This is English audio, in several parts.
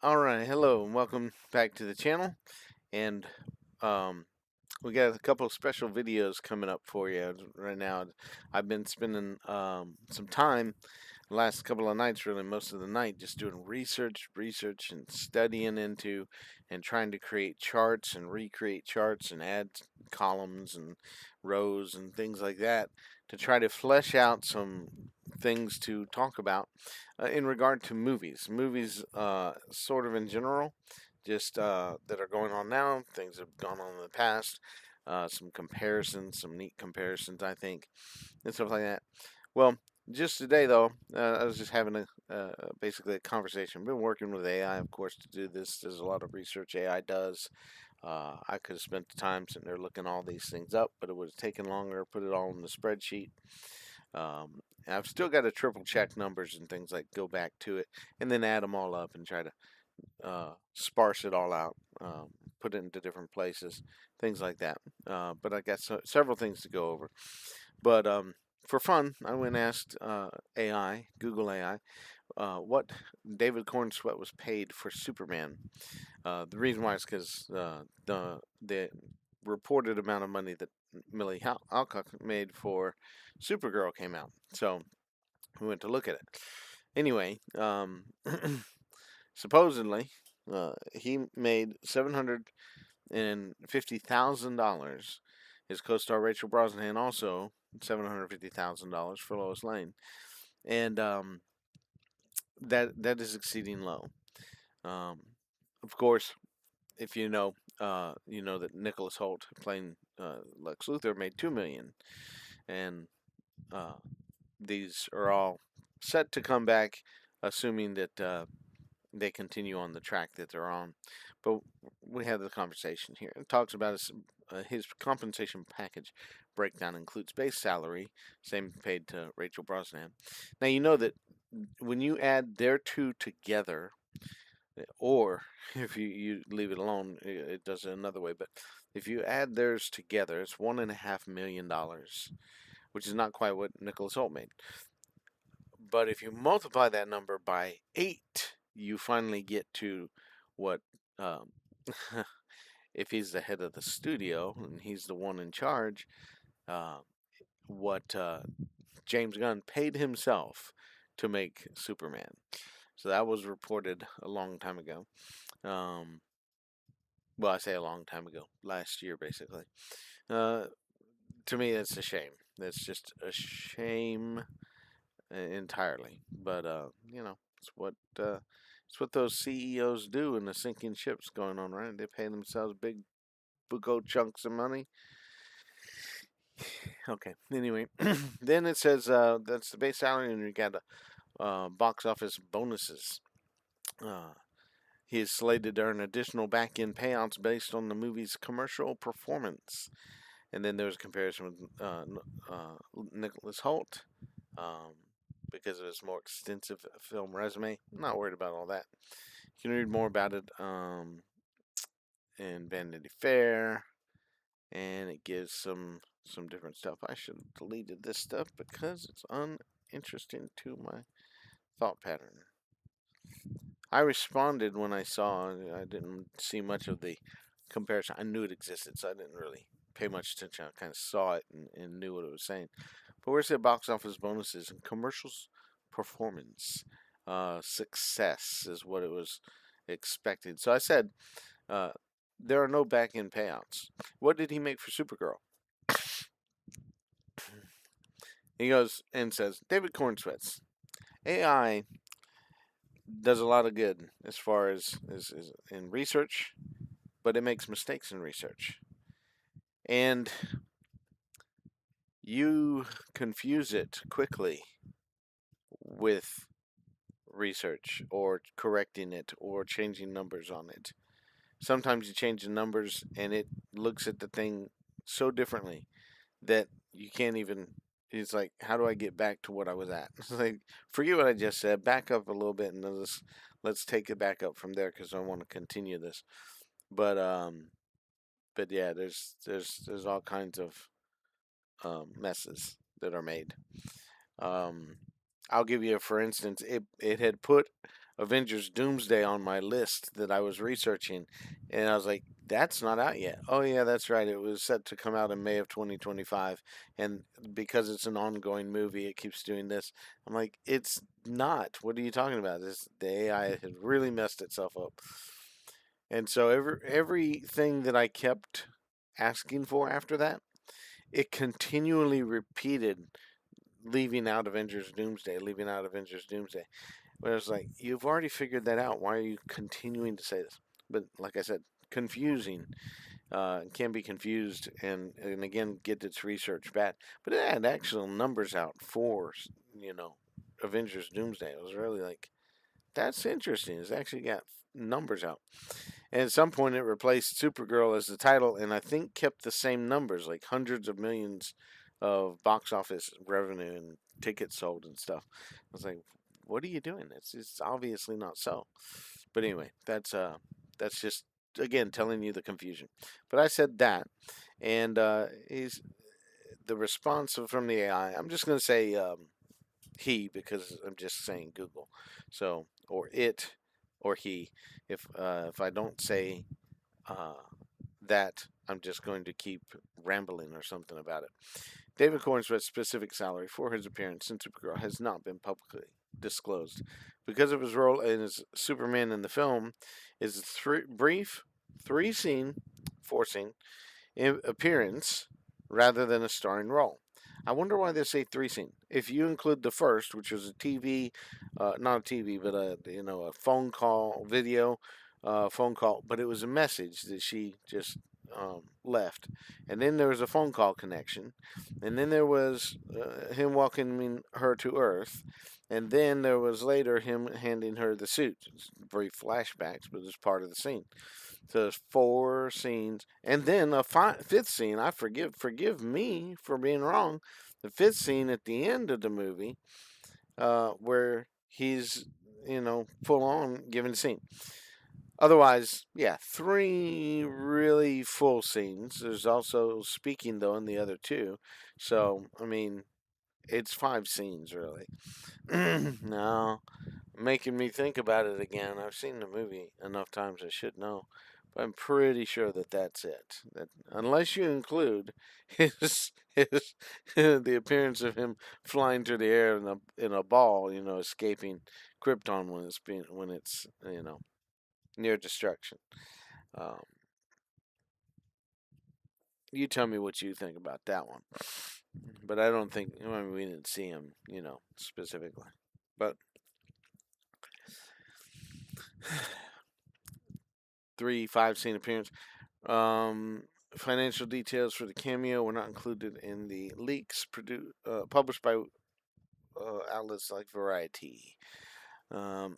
All right, hello, and welcome back to the channel. And um, we got a couple of special videos coming up for you right now. I've been spending some time the last couple of nights, really most of the night, just doing research, and studying into and trying to create charts and recreate charts and add columns and rows and things like that to try to flesh out some things to talk about in regard to movies. Movies, sort of in general, just that are going on now, things that have gone on in the past, some comparisons, some neat comparisons, I think, and stuff like that. Well, just today though, I was just having basically a conversation. I've been working with AI, of course, to do this. There's a lot of research AI does. I could have spent the time sitting there looking all these things up, but it would have taken longer. Put it all in the spreadsheet. And I've still got to triple check numbers and things like go back to it and then add them all up and try to sparse it all out, put it into different places, things like that. But I got several things to go over. But for fun, I went and asked AI, Google AI, what David Cornsweet was paid for Superman. The reason why is because the reported amount of money that Millie Alcock made for Supergirl came out. So we went to look at it. Anyway, supposedly, he made $750,000. His co-star Rachel Brosnahan also $750,000 for Lois Lane, and that is exceeding low. Um, of course, if you know that Nicholas Hoult playing Lex Luthor made $2 million, and uh, these are all set to come back, assuming that they continue on the track that they're on. But we have the conversation here. It talks about his compensation package breakdown includes base salary, same paid to Rachel Brosnahan. Now you know that when you add their two together, or if you leave it alone, it does it another way. But if you add theirs together, it's $1.5 million, which is not quite what Nicholas Holt made. But if you multiply that number by 8, you finally get to what, um, if he's the head of the studio and he's the one in charge, uh, what James Gunn paid himself to make Superman. So that was reported a long time ago. Um, well, I say a long time ago, last year basically. Uh, to me, that's a shame. That's just a shame entirely. But it's what those CEOs do in the sinking ships going on, right? They pay themselves big buco chunks of money. Okay. Anyway, then it says that's the base salary, and you got box office bonuses. Uh, he is slated to earn additional back end payouts based on the movie's commercial performance. And then there's a comparison with Nicholas Holt, um, because of his more extensive film resume. I'm not worried about all that. You can read more about it in Vanity Fair, and it gives some different stuff. I should have deleted this stuff because it's uninteresting to my thought pattern. I responded when I saw. I didn't see much of the comparison. I knew it existed, so I didn't really pay much attention. I kind of saw it and knew what it was saying. But where's the box office bonuses and commercials performance? Success is what it was expected. So I said, uh, there are no back end payouts. What did he make for Supergirl? He goes and says, David Cornsweet's AI does a lot of good as far as in research, but it makes mistakes in research. And you confuse it quickly with research or correcting it or changing numbers on it. Sometimes you change the numbers and it looks at the thing so differently that you can't even. It's like, how do I get back to what I was at? It's like, forget what I just said. Back up a little bit and let's take it back up from there because I want to continue this. But but yeah, there's all kinds of messes that are made. Um, I'll give you, for instance, it had put Avengers Doomsday on my list that I was researching, and I was like, "That's not out yet." Oh yeah, that's right. It was set to come out in May of 2025, and because it's an ongoing movie, it keeps doing this. I'm like, "It's not. What are you talking about? The AI has really messed itself up." And so everything that I kept asking for after that, it continually repeated leaving out Avengers Doomsday, leaving out Avengers Doomsday. But it's like, you've already figured that out. Why are you continuing to say this? But like I said, confusing. Can be confused and again get its research bad. But it had actual numbers out for, you know, Avengers Doomsday. It was really like, that's interesting. It's actually got numbers out. And at some point, it replaced Supergirl as the title, and I think kept the same numbers, like hundreds of millions of box office revenue and tickets sold and stuff. I was like, "What are you doing? It's obviously not so." But anyway, that's just again telling you the confusion. But I said that, and he's the response from the AI. I'm just going to say he because I'm just saying Google. So or it or he. If I don't say uh, that, I'm just going to keep rambling or something about it. David Cornswell's specific salary for his appearance in Supergirl has not been publicly disclosed. Because of his role as Superman in the film, is a brief, three scene, four scene appearance rather than a starring role. I wonder why they say three scene. If you include the first, which was a TV, not a TV, but a phone call, video, phone call, but it was a message that she just left, and then there was a phone call connection, and then there was him welcoming her to Earth, and then there was later him handing her the suit. It's brief flashbacks, but it's part of the scene. So there's four scenes, and then a fifth scene. I forgive me for being wrong. The fifth scene at the end of the movie, where he's full on giving a scene. Otherwise, yeah, three really full scenes. There's also speaking though in the other two, so I mean, it's five scenes really. No, making me think about it again. I've seen the movie enough times I should know, but I'm pretty sure that that's it. That unless you include his the appearance of him flying through the air in a ball, escaping Krypton when it's near destruction. Um, you tell me what you think about that one. But I don't think we didn't see him, specifically. But three, five scene appearance. Um, Financial details for the cameo were not included in the leaks published by outlets like Variety. Um,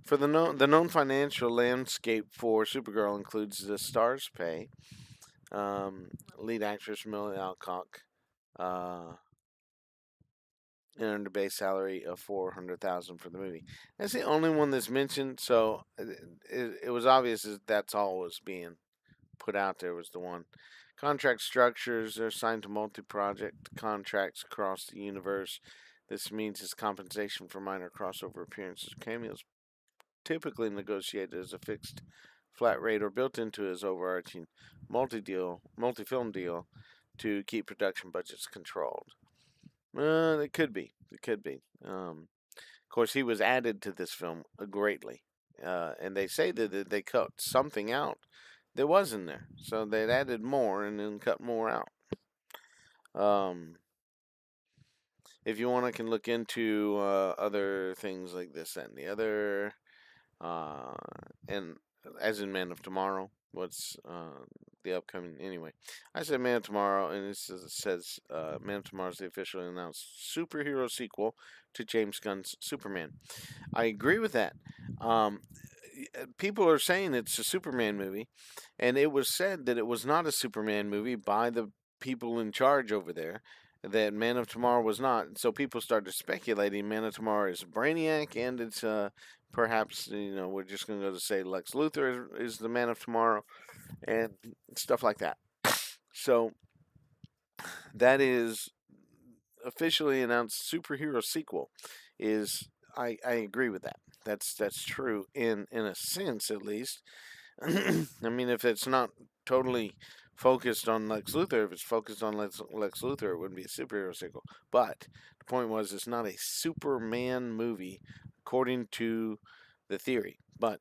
for the known financial landscape for Supergirl includes the star's pay, lead actress Millie Alcock, uh, earned a base salary of 400,000 for the movie. That's the only one that's mentioned, so it was obvious that that's all was being put out there was the one. Contract structures are signed to multi-project contracts across the universe. This means his compensation for minor crossover appearances or cameos typically negotiated as a fixed flat rate or built into his overarching multi-film deal to keep production budgets controlled. It could be. It could be. Of course, he was added to this film greatly, and they say that they cut something out that was in there, so they'd added more and then cut more out. Um, if you want, I can look into other things like this and the other, uh, and as in Man of Tomorrow. What's the upcoming? Anyway, I said Man of Tomorrow, and it says Man of Tomorrow is the officially announced superhero sequel to James Gunn's Superman. I agree with that. Um, People are saying it's a Superman movie, and it was said that it was not a Superman movie by the people in charge over there. That Man of Tomorrow was not. So people started speculating Man of Tomorrow is Brainiac, and it's perhaps we're just going to go to say Lex Luthor is the Man of Tomorrow, and stuff like that. So that is officially announced superhero sequel is I agree with that. That's true in a sense, at least. I mean, if it's not totally focused on Lex Luthor, if it's focused on Lex Luthor, it wouldn't be a superhero sequel. But the point was, it's not a Superman movie, according to the theory. But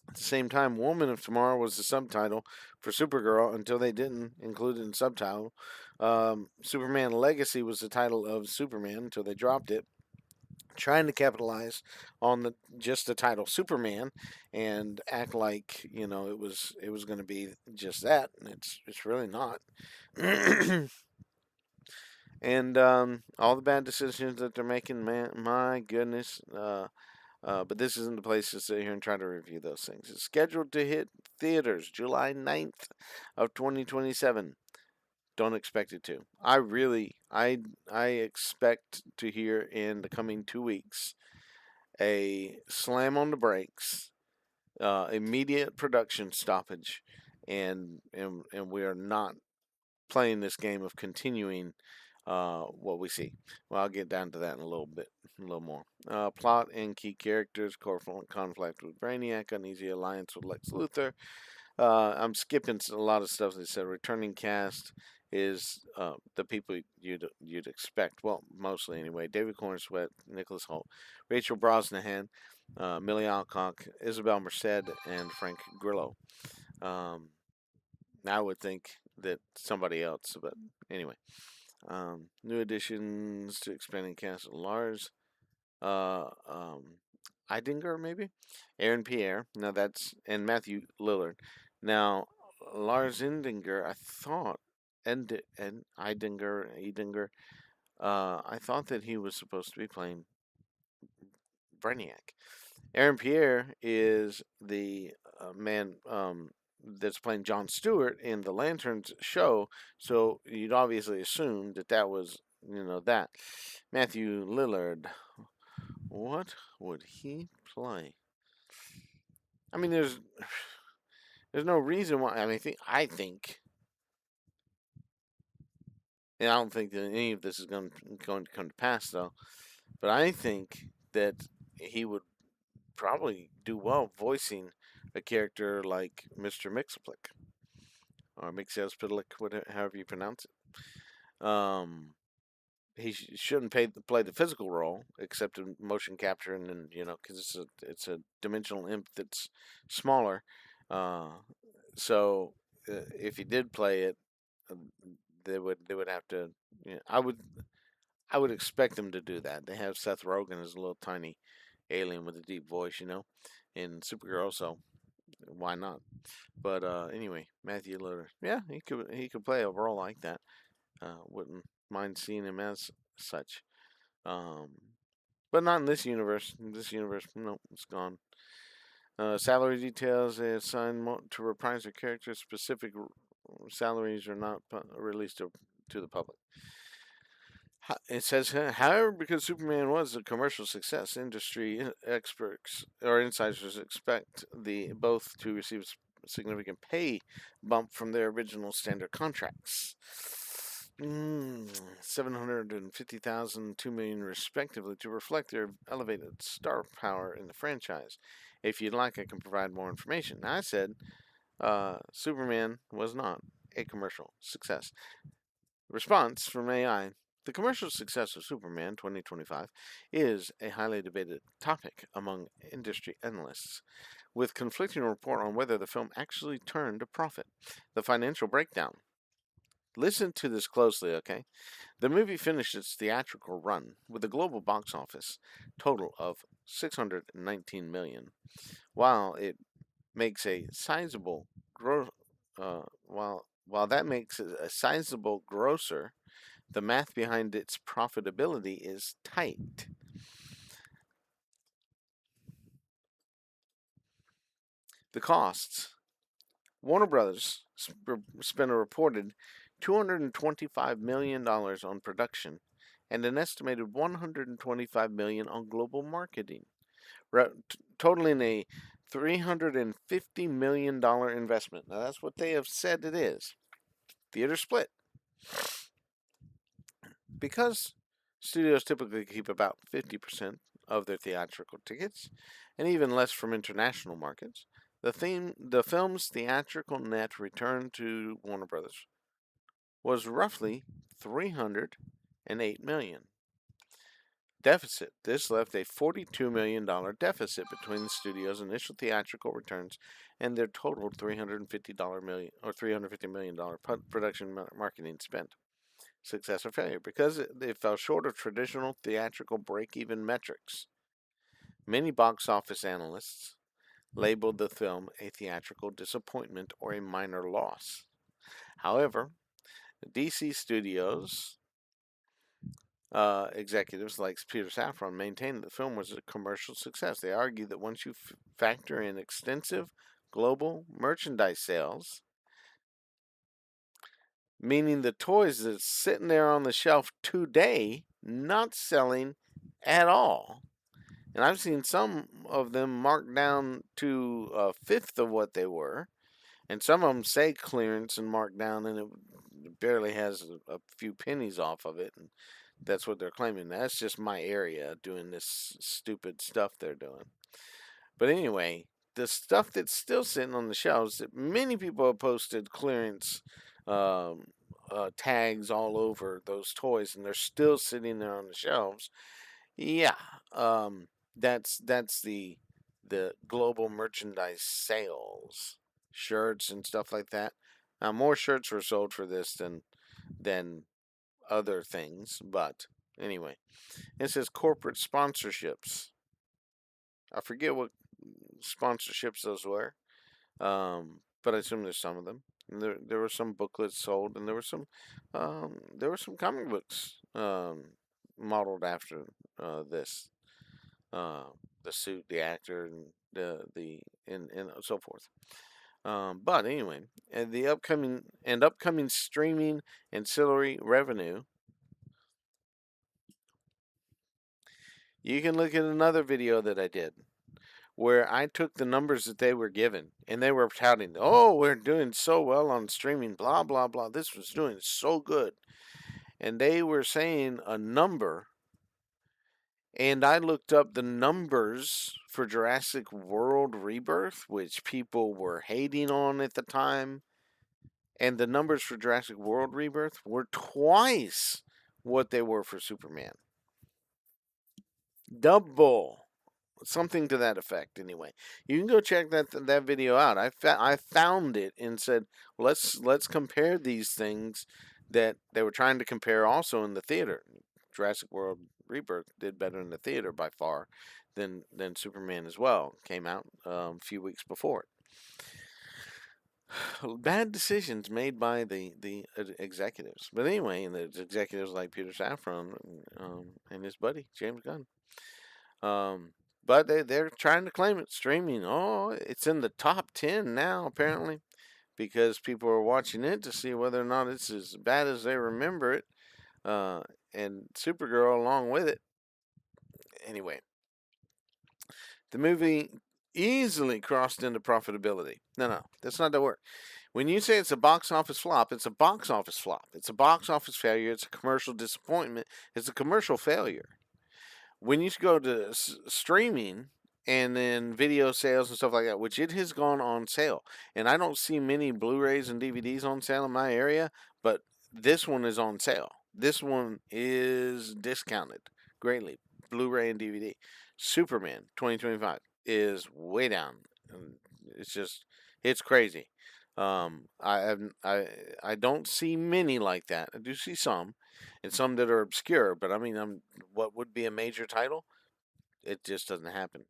at the same time, Woman of Tomorrow was the subtitle for Supergirl until they didn't include it in subtitle. Superman Legacy was the title of Superman until they dropped it, trying to capitalize on just the title Superman and act like it was going to be just that, and it's really not. And all the bad decisions that they're making, man, my goodness. But this isn't the place to sit here and try to review those things. It's scheduled to hit theaters July 9th of 2027. Don't expect it to. I expect to hear in the coming 2 weeks a slam on the brakes, immediate production stoppage, and we are not playing this game of continuing what we see. Well, I'll get down to that in a little bit, a little more. Plot and key characters: conflict with Brainiac, uneasy alliance with Lex Luthor. I'm skipping a lot of stuff that said returning cast is the people you'd expect. Well, mostly anyway. David Cornsweet, Nicholas Hoult, Rachel Brosnahan, Millie Alcock, Isabel Merced, and Frank Grillo. I would think that somebody else, but anyway. New additions to expanding cast: Lars Eidinger, maybe Aaron Pierre. Now that's and Matthew Lillard. Now Lars Eidinger, I thought, and Eidinger. I thought that he was supposed to be playing Brainiac. Aaron Pierre is the man that's playing John Stewart in the Lanterns show, so you'd obviously assume that that was that. Matthew Lillard, what would he play? I mean, there's no reason why. I mean, I think, and I don't think that any of this is going to come to pass though. But I think that he would probably do well voicing a character like Mr. Mixaplick or Mixelspitalik, however you pronounce it. He shouldn't play the physical role except in motion capture, and then because it's a dimensional imp that's smaller. Uh, so if he did play it, uh, they would have to. I would expect them to do that. They have Seth Rogen as a little tiny alien with a deep voice, in Supergirl, so why not? But anyway, Matthew Lillard, yeah, he could play a role like that. Wouldn't mind seeing him as such. Um, but not in this universe. In this universe, no, it's gone. Salary details: they assigned to reprise their characters. Specific salaries are not released to the public. It says, however, because Superman was a commercial success, industry experts or insiders expect the both to receive a significant pay bump from their original standard contracts. 750,000, 2 million respectively, to reflect their elevated star power in the franchise. If you'd like, I can provide more information. I said Superman was not a commercial success. Response from AI: the commercial success of Superman 2025 is a highly debated topic among industry analysts, with conflicting report on whether the film actually turned a profit. The financial breakdown. Listen to this closely, okay? The movie finished its theatrical run with a global box office total of 619 million. While it makes a sizable while that makes it a sizable grosser, the math behind its profitability is tight. The costs: Warner Brothers spent a reported $225 million on production and an estimated $125 million on global marketing, totaling a $350 million investment. Now, that's what they have said it is. Theater split. Because studios typically keep about 50% of their theatrical tickets, and even less from international markets. The film's theatrical net return to Warner Brothers was roughly 308 million. Deficit. This left a $42 million deficit between the studio's initial theatrical returns and their total $350 million production marketing spend. Success or failure. Because it fell short of traditional theatrical break-even metrics, many box office analysts labeled the film a theatrical disappointment or a minor loss. However, DC Studios executives like Peter Safran maintained that the film was a commercial success. They argued that once you factor in extensive global merchandise sales, meaning the toys that's sitting there on the shelf today not selling at all. And I've seen some of them marked down to a fifth of what they were. And some of them say clearance and marked down, and it barely has a few pennies off of it. And that's what they're claiming. That's just my area doing this stupid stuff they're doing. But anyway, the stuff that's still sitting on the shelves that many people have posted clearance tags all over those toys, and they're still sitting there on the shelves. Yeah, that's the global merchandise sales, shirts and stuff like that. Now, more shirts were sold for this than other things, but anyway, it says corporate sponsorships. I forget what sponsorships those were, but I assume there's some of them. And there were some booklets sold, and there were some comic books modeled after this, the suit, the actor, and and so forth. But anyway, and the upcoming streaming ancillary revenue. You can look at another video that I did where I took the numbers that they were given and they were touting, oh, we're doing so well on streaming, blah, blah, blah. This was doing so good. And they were saying a number. And I looked up the numbers for Jurassic World Rebirth, which people were hating on at the time. And the numbers for Jurassic World Rebirth were twice what they were for Superman. Double. Something to that effect, anyway. You can go check that video out. I found it and said, let's compare these things that they were trying to compare also in the theater. Jurassic World Rebirth did better in the theater by far than Superman as well. Came out a few weeks before it. Bad decisions made by the executives. But anyway, and the executives like Peter Safran and his buddy James Gunn. But they're trying to claim it streaming. Oh, it's in the top 10 now, apparently, because people are watching it to see whether or not it's as bad as they remember it. And Supergirl along with it. Anyway, the movie easily crossed into profitability. No, that's not the word. When you say it's a box office flop, it's a box office flop. It's a box office failure. It's a commercial disappointment. It's a commercial failure. When you go to streaming and then video sales and stuff like that, which it has gone on sale, and I don't see many Blu-rays and DVDs on sale in my area, but this one is on sale. This one is discounted greatly, Blu-ray and DVD. Superman 2025 is way down. It's crazy. I don't see many like that. I do see some, and some that are obscure. But I mean, what would be a major title? It just doesn't happen.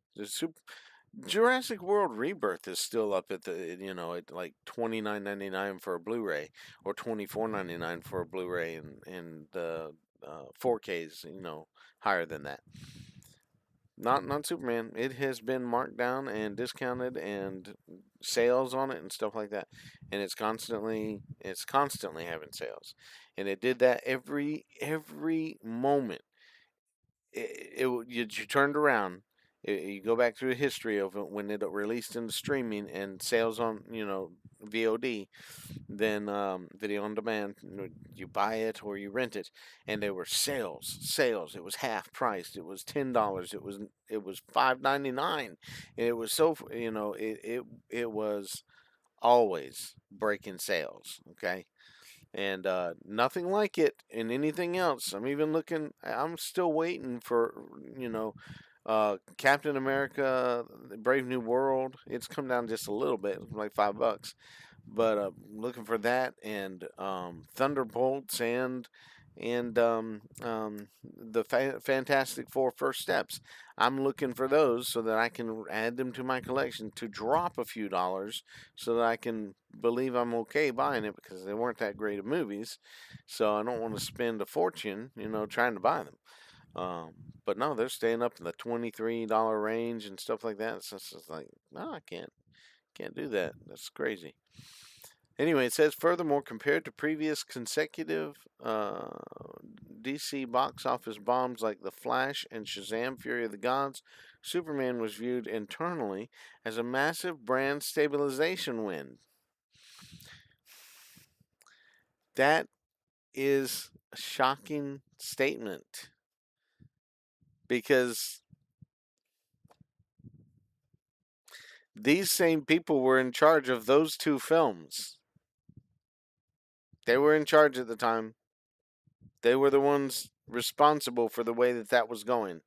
Jurassic World Rebirth is still up at at like $29.99 for a Blu-ray or $24.99 for a Blu-ray, and the 4Ks higher than that. Not Superman. It has been marked down and discounted and sales on it and stuff like that, and it's constantly having sales, and it did that every moment. You turned around. You go back through the history of it when it released into streaming and sales on VOD than video on demand. You buy it or you rent it, and there were sales. It was half priced. It was $10. It was $5.99. It was so it was always breaking sales. Okay, and nothing like it in anything else. I'm even looking. I'm still waiting for Captain America, Brave New World. It's come down just a little bit, like $5. But looking for that and Thunderbolts and the Fantastic Four First Steps. I'm looking for those so that I can add them to my collection to drop a few dollars so that I can believe I'm okay buying it because they weren't that great of movies. So I don't want to spend a fortune, trying to buy them. Um, but no, they're staying up in the $23 range and stuff like that. So it's just like, no, I can't do that. That's crazy. Anyway, it says furthermore, compared to previous consecutive DC box office bombs like The Flash and Shazam: Fury of the Gods, Superman was viewed internally as a massive brand stabilization win. That is a shocking statement because these same people were in charge of those two films. They were in charge at the time. They were the ones responsible for the way that was going.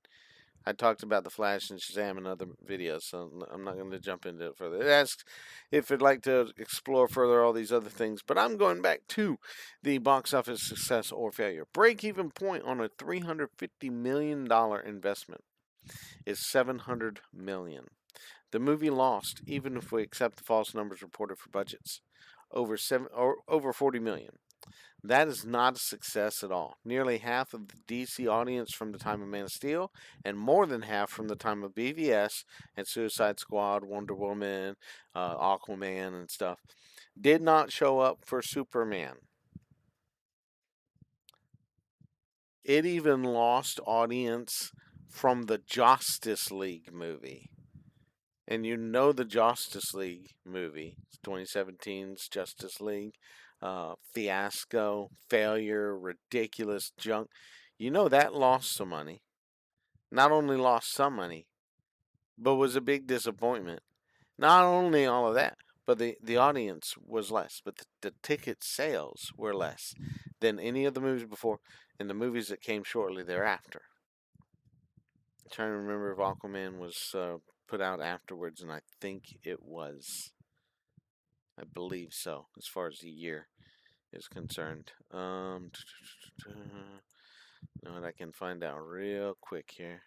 I talked about the Flash and Shazam in other videos, so I'm not going to jump into it further. It asks if I'd like to explore further all these other things, but I'm going back to the box office success or failure. Break-even point on a $350 million investment is $700 million. The movie lost, even if we accept the false numbers reported for budgets, over 40 million. That is not a success at all. Nearly half of the DC audience from the time of Man of Steel, and more than half from the time of BVS and Suicide Squad, Wonder Woman, Aquaman, and stuff, did not show up for Superman. It even lost audience from the Justice League movie. And the Justice League movie, 2017's Justice League, fiasco, failure, ridiculous junk. That lost some money. Not only lost some money, but was a big disappointment. Not only all of that, but the audience was less, but the ticket sales were less than any of the movies before and the movies that came shortly thereafter. I'm trying to remember if Aquaman was put out afterwards, and I think it was. I believe so, as far as the year is concerned. Know what I can find out real quick here.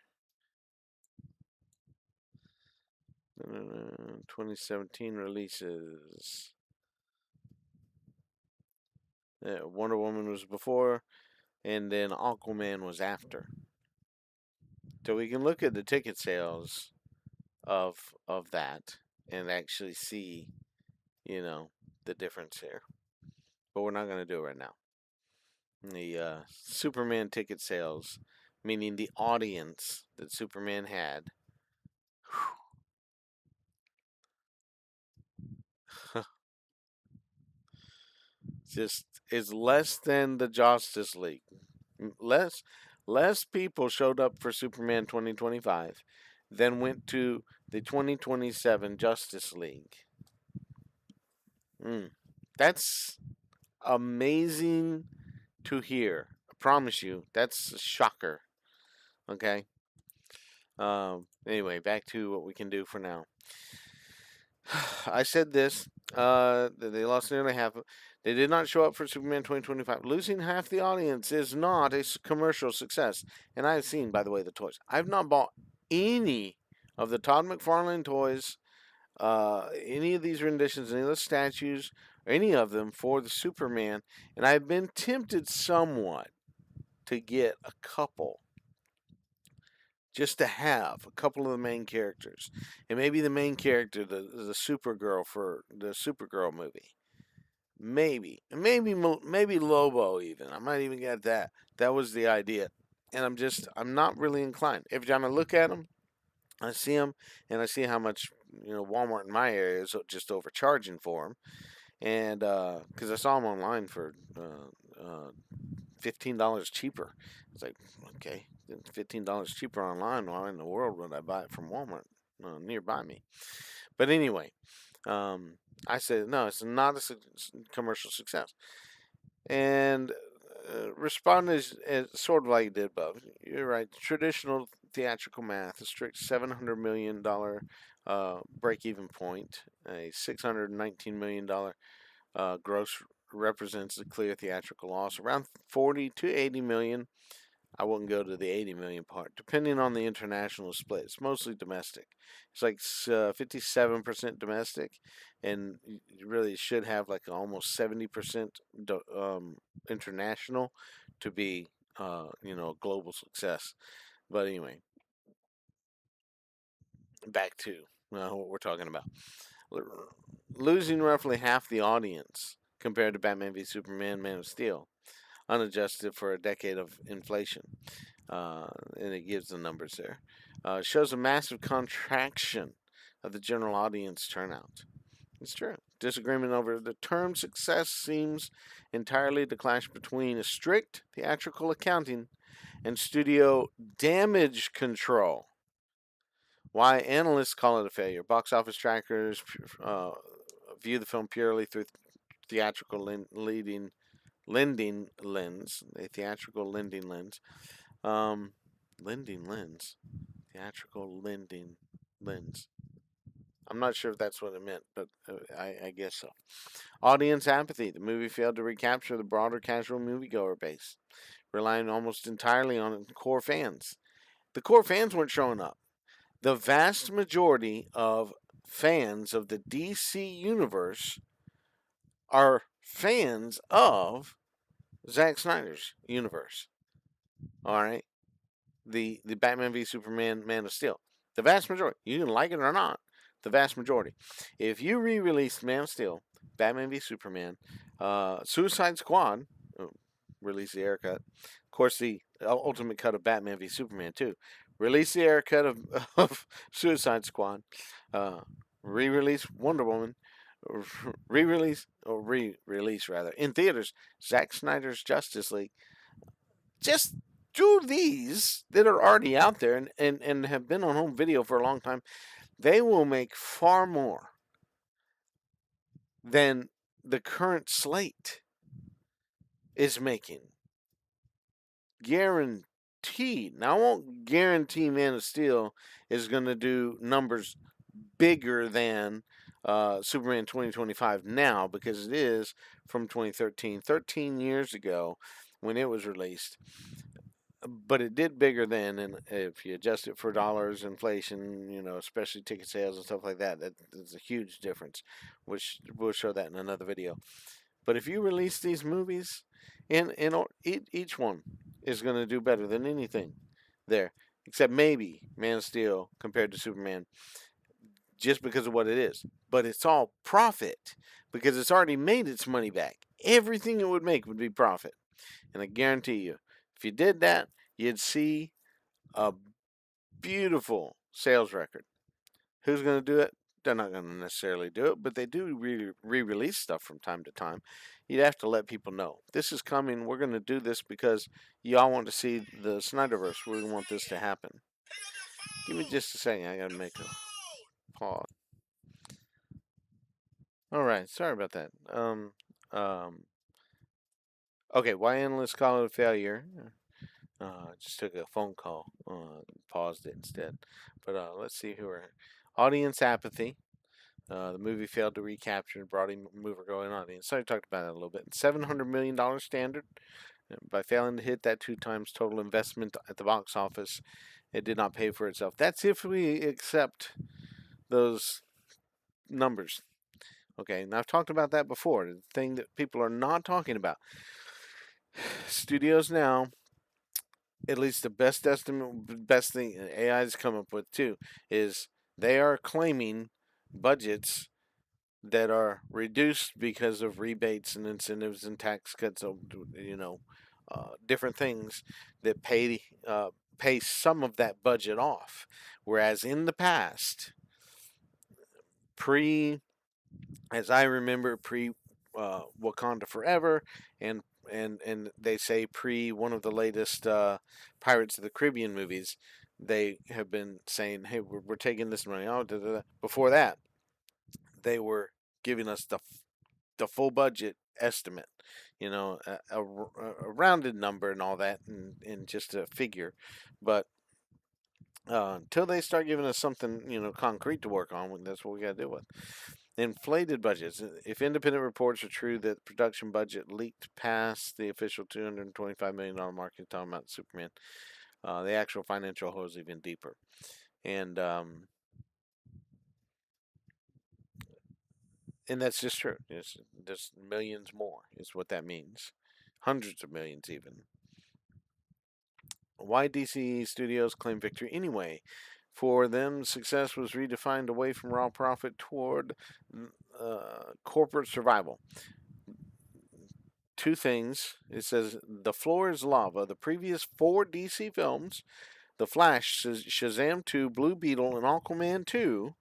2017 releases. Wonder Woman was before, and then Aquaman was after. So we can look at the ticket sales of that and actually see, the difference here. But we're not going to do it right now. The Superman ticket sales, meaning the audience that Superman had, just is less than the Justice League. Less people showed up for Superman 2025 than went to the 2027 Justice League. That's amazing to hear. I promise you, that's a shocker. Okay. Anyway, back to what we can do for now. I said this. They lost nearly half. They did not show up for Superman 2025. Losing half the audience is not a commercial success. And I've seen, by the way, the toys. I've not bought any of the Todd McFarlane toys, any of these renditions, any of the statues, any of them for the Superman. And I've been tempted somewhat to get a couple. Just to have a couple of the main characters, and maybe the main character, the Supergirl for the Supergirl movie, maybe Lobo even. I might even get that. That was the idea, and I'm not really inclined. Every time I look at them, I see them, and I see how much Walmart in my area is just overcharging for them, and because I saw them online for $15 cheaper. It's like, okay, $15 cheaper online. Why in the world would I buy it from Walmart nearby me? But anyway, um, I said no, it's not a commercial success, and responded as sort of like you did above. You're right. Traditional theatrical math, a strict $700 million break-even point, a $619 million gross represents a clear theatrical loss. Around 40 to 80 million. I wouldn't go to the 80 million part, depending on the international split. It's mostly domestic. It's like 57% domestic, and you really should have like almost 70% international to be, a global success. But anyway, back to what we're talking about. Losing roughly half the audience compared to Batman v Superman, Man of Steel, unadjusted for a decade of inflation. And it gives the numbers there. Shows a massive contraction of the general audience turnout. It's true. Disagreement over the term success seems entirely to clash between a strict theatrical accounting and studio damage control. Why analysts call it a failure. Box office trackers view the film purely through theatrical lending lens, a theatrical lending lens. Lending lens, theatrical lending lens. I'm not sure if that's what it meant, but I guess so. Audience apathy. The movie failed to recapture the broader casual moviegoer base, relying almost entirely on core fans. The core fans weren't showing up. The vast majority of fans of the DC universe are fans of Zack Snyder's universe. All right, the Batman v Superman, Man of Steel. The vast majority. You can like it or not. The vast majority. If you re-release Man of Steel, Batman v Superman, Suicide Squad, release the air cut. Of course, the ultimate cut of Batman v Superman too. Release the air cut of, of Suicide Squad. Re-release Wonder Woman. Re-release rather in theaters. Zack Snyder's Justice League. Just do these that are already out there and have been on home video for a long time. They will make far more than the current slate is making. Guaranteed. Now, I won't guarantee Man of Steel is going to do numbers bigger than Superman 2025 now, because it is from 2013, 13 years ago when it was released. But it did bigger then, and if you adjust it for dollars, inflation, especially ticket sales and stuff like that, that's a huge difference, which we'll show that in another video. But if you release these movies, each one is going to do better than anything there, except maybe Man of Steel compared to Superman, just because of what it is. But it's all profit because it's already made its money back. Everything it would make would be profit, and I guarantee you, if you did that, you'd see a beautiful sales record. Who's going to do it? They're not going to necessarily do it, but they do re-release stuff from time to time. You'd have to let people know this is coming. We're going to do this because y'all want to see the Snyderverse. We want this to happen. Give me just a second. I got to make a pause. All right. Sorry about that. Okay. Why analysts call it a failure? Just took a phone call. Paused it instead. But let's see who are. Audience apathy. The movie failed to recapture the broad movie-going audience. So I talked about that a little bit. $700 million standard. By failing to hit that 2 times total investment at the box office, it did not pay for itself. That's if we accept those numbers. Okay, now I've talked about that before. The thing that people are not talking about. Studios now, at least the best estimate, best thing AI has come up with too, is they are claiming budgets that are reduced because of rebates and incentives and tax cuts, different things that pay some of that budget off. Whereas in the past, as I remember, Wakanda Forever, and and they say pre one of the latest Pirates of the Caribbean movies, they have been saying, "Hey, we're taking this money out." Da, da, da. Before that, they were giving us the full budget estimate, a rounded number and all that, and just a figure, but until they start giving us something, concrete to work on, that's what we got to deal with. Inflated budgets. If independent reports are true that the production budget leaked past the official $225 million mark, you're talking about Superman, the actual financial hole is even deeper. And that's just true. It's just millions more is what that means. Hundreds of millions even. Why DC Studios claim victory anyway? For them, success was redefined away from raw profit toward corporate survival. Two things. It says The Floor is Lava. The previous four DC films, The Flash, Shazam 2, Blue Beetle, and Aquaman 2,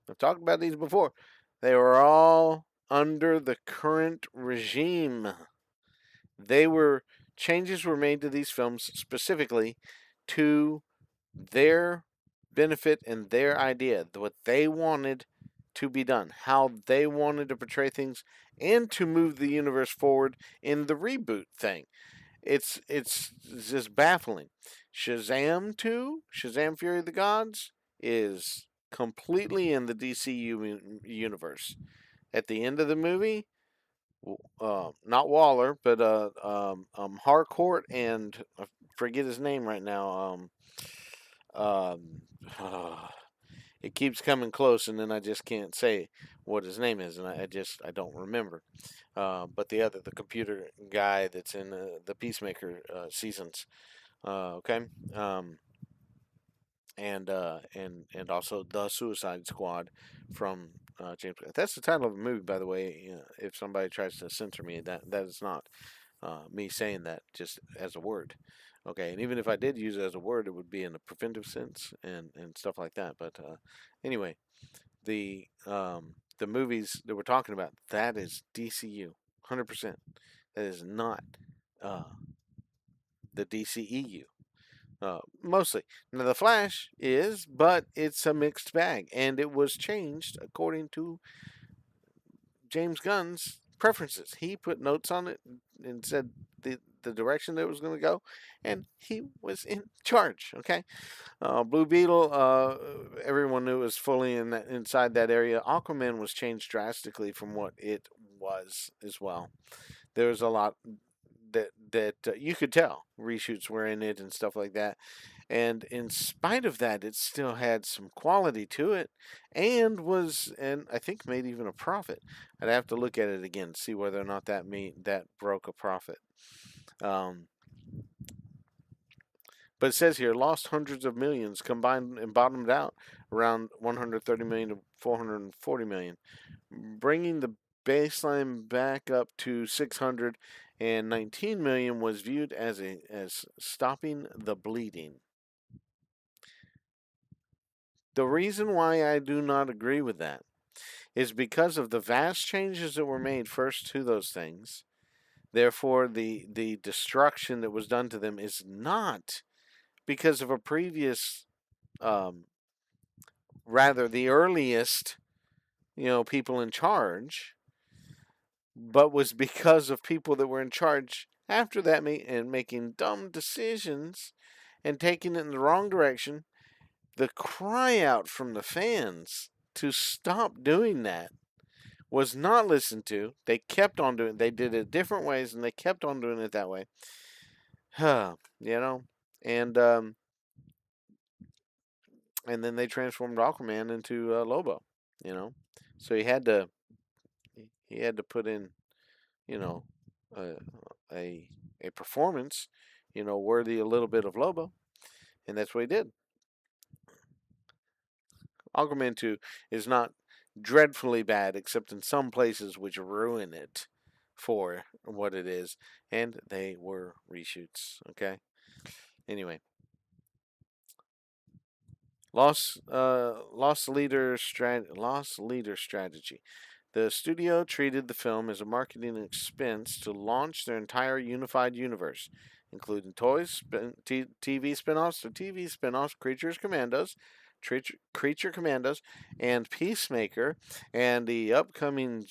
I've talked about these before, they were all under the current regime. They were Changes were made to these films specifically to their benefit and their idea, what they wanted to be done, how they wanted to portray things, and to move the universe forward in the reboot thing. It's just baffling. Shazam 2, Shazam Fury of the Gods, is completely in the DCU universe. At the end of the movie, not Waller, but Harcourt and I forget his name right now. Uh, it keeps coming close, and then I just can't say what his name is, and I don't remember. But the computer guy that's in the Peacemaker seasons, okay, um, and also the Suicide Squad from James. That's the title of the movie, by the way. If somebody tries to censor me, that is not me saying that just as a word. Okay, and even if I did use it as a word, it would be in a preventive sense and stuff like that. But anyway, the movies that we're talking about, that is DCU, 100%. That is not uh, the DCEU. Mostly. Now, The Flash is, but it's a mixed bag, and it was changed according to James Gunn's preferences. He put notes on it and said the direction that it was going to go, and he was in charge. Okay, Blue Beetle, everyone knew it was fully inside that area. Aquaman was changed drastically from what it was as well. There was a lot that you could tell reshoots were in it and stuff like that. And in spite of that, it still had some quality to it, and I think made even a profit. I'd have to look at it again to see whether or not that broke a profit. Um, but it says here lost hundreds of millions combined and bottomed out around 130 million to 440 million, bringing the baseline back up to 619 million was viewed as stopping the bleeding. The reason why I do not agree with that is because of the vast changes that were made first to those things. Therefore, the destruction that was done to them is not because of a previous, um, rather the earliest, people in charge, but was because of people that were in charge after that and making dumb decisions and taking it in the wrong direction. The cry out from the fans to stop doing that was not listened to. They kept on doing it. They did it different ways, and they kept on doing it that way. you know, and and then they transformed Aquaman into Lobo. You know, so he had to put in, you know, a a, a performance, worthy a little bit of Lobo, and that's what he did. Aquaman 2 is not dreadfully bad, except in some places which ruin it for what it is, and they were reshoots. Okay. Anyway, Lost leader strategy. The studio treated the film as a marketing expense to launch their entire unified universe, including toys, TV spin-offs, Creature Commandos, and Peacemaker, and the upcoming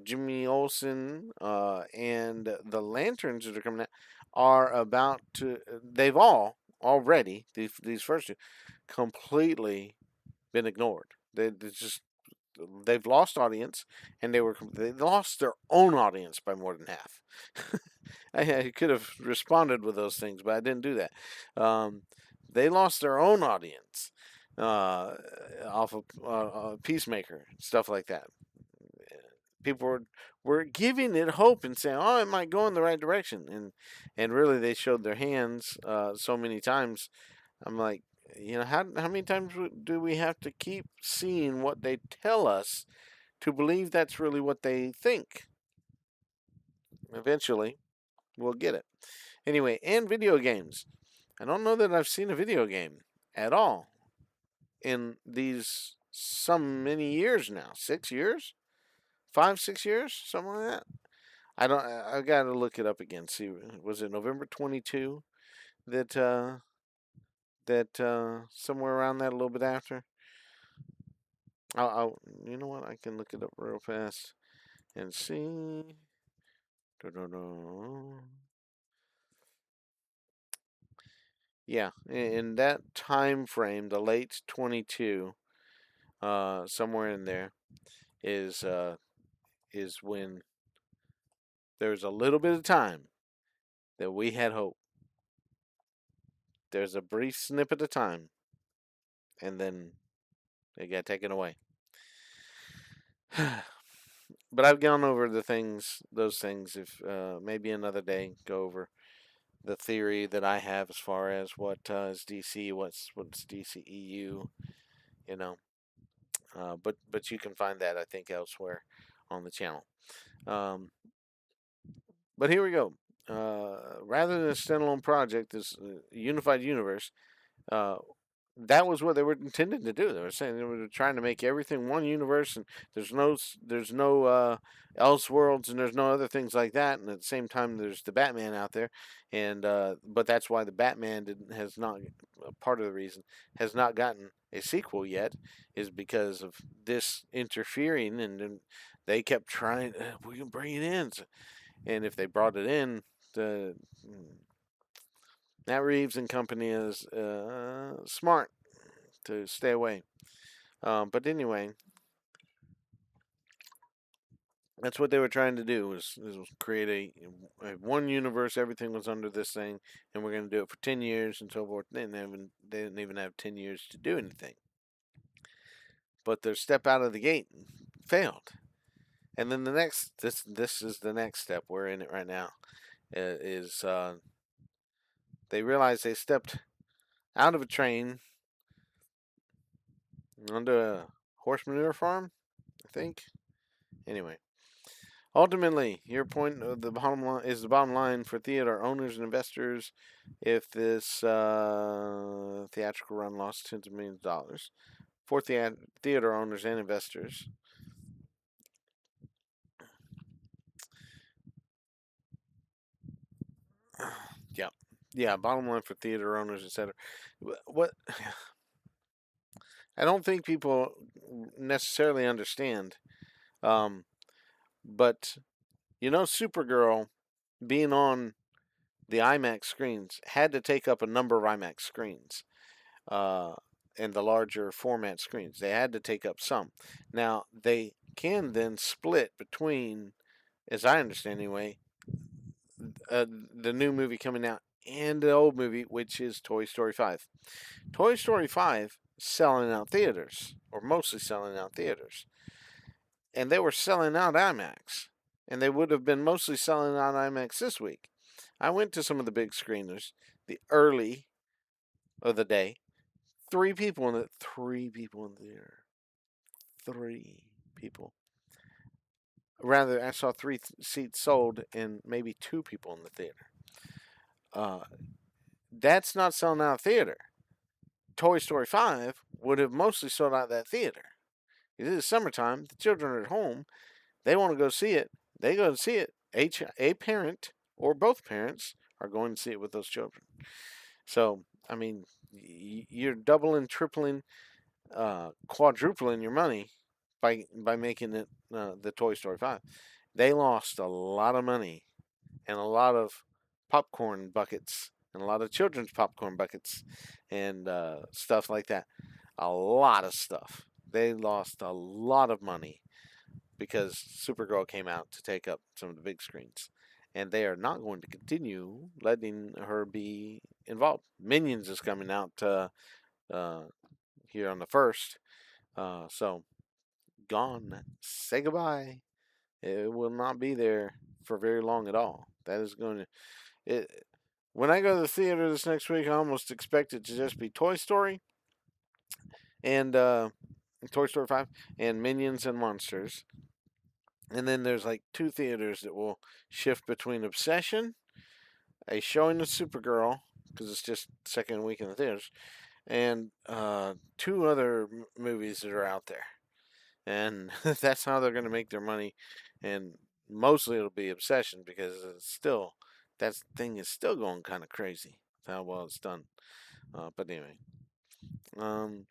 Jimmy Olsen and the Lanterns that are coming out are about to. They've all already these first two completely been ignored. They just they've lost audience, and they lost their own audience by more than half. I could have responded with those things, but I didn't do that. They lost their own audience off of Peacemaker, stuff like that. People were giving it hope and saying, "Oh, it might go in the right direction," and really they showed their hands so many times. I'm like, how many times do we have to keep seeing what they tell us to believe that's really what they think? Eventually, we'll get it. Anyway, and video games. I don't know that I've seen a video game at all in these some many years now. 6 years, 5, 6 years, something like that. I don't. I got to look it up again. See, was it November 22 that somewhere around that, a little bit after? You know what? I can look it up real fast and see. Yeah, in that time frame, the late 22, somewhere in there, is when there's a little bit of time that we had hope. There's a brief snippet of time, and then it got taken away. But I've gone over those things. If maybe another day, go over the theory that I have as far as what is DC, what's DCEU, you know. But you can find that, I think, elsewhere on the channel. But here we go. Rather than a standalone project, this unified universe, uh, that was what they were intended to do. They were saying they were trying to make everything one universe, and there's no Elseworlds, and there's no other things like that. And at the same time, there's the Batman out there, and but that's why the Batman has not part of the reason has not gotten a sequel yet is because of this interfering, and they kept trying. We can bring it in, and if they brought it in, the Matt Reeves and company is smart to stay away. But anyway, that's what they were trying to do was create a one universe. Everything was under this thing, and we're going to do it for 10 years and so forth. They didn't even have 10 years to do anything. But their step out of the gate failed. And then this is the next step. We're in it right now. Is they realized they stepped out of a train onto a horse manure farm, I think. Anyway, ultimately, your point of the bottom line for theater owners and investors. If this theatrical run lost tens of millions of dollars for theater owners and investors, yeah, yeah. Bottom line for theater owners, etc. What I don't think people necessarily understand, um, but Supergirl being on the IMAX screens had to take up a number of IMAX screens, uh, and the larger format screens. They had to take up some. Now they can then split between, as I understand anyway, the new movie coming out and the old movie, which is Toy Story 5. Toy Story 5 selling out theaters, or mostly selling out theaters, and they were selling out IMAX, and they would have been mostly selling out IMAX this week. I went to some of the big screeners, the early of the day. Three people in the theater. Three people. Rather, I saw three seats sold and maybe two people in the theater. Uh, that's not selling out a theater. Toy Story 5 would have mostly sold out that theater. It is summertime. The children are at home. They want to go see it. They go to see it. A parent or both parents are going to see it with those children. So, I mean, you're doubling, tripling, quadrupling your money by making it the Toy Story 5. They lost a lot of money and a lot of popcorn buckets and a lot of children's popcorn buckets and stuff like that. A lot of stuff. They lost a lot of money because Supergirl came out to take up some of the big screens. And they are not going to continue letting her be involved. Minions is coming out uh, here on the 1st. So, gone. Say goodbye. It will not be there for very long at all. That is going to. When I go to the theater this next week, I almost expect it to just be Toy Story and Toy Story 5 and Minions and Monsters. And then there's like 2 theaters that will shift between Obsession, a showing of Supergirl, because it's just second week in the theaters, and 2 other movies that are out there. And that's how they're going to make their money. And mostly it'll be Obsession because it's still, that thing is still going kind of crazy. How well it's done. But anyway, um,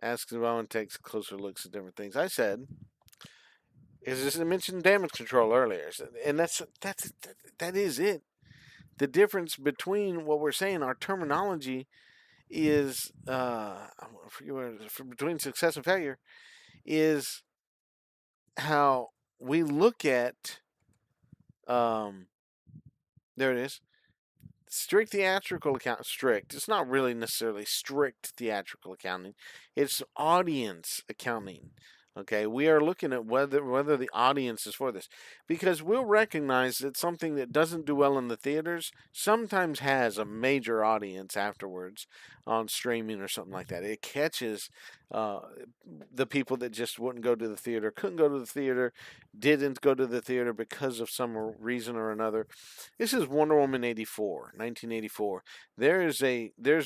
asks about and takes closer looks at different things. I said, is this I mentioned damage control earlier, and that is it. The difference between what we're saying, our terminology is between success and failure, is how we look at there it is, strict theatrical account. Strict, it's not really necessarily strict theatrical accounting, it's audience accounting. Okay, we are looking at whether the audience is for this, because we'll recognize that something that doesn't do well in the theaters sometimes has a major audience afterwards on streaming or something like that. It catches uh, the people that just wouldn't go to the theater, couldn't go to the theater, didn't go to the theater because of some reason or another. This is Wonder Woman 84, 1984. There's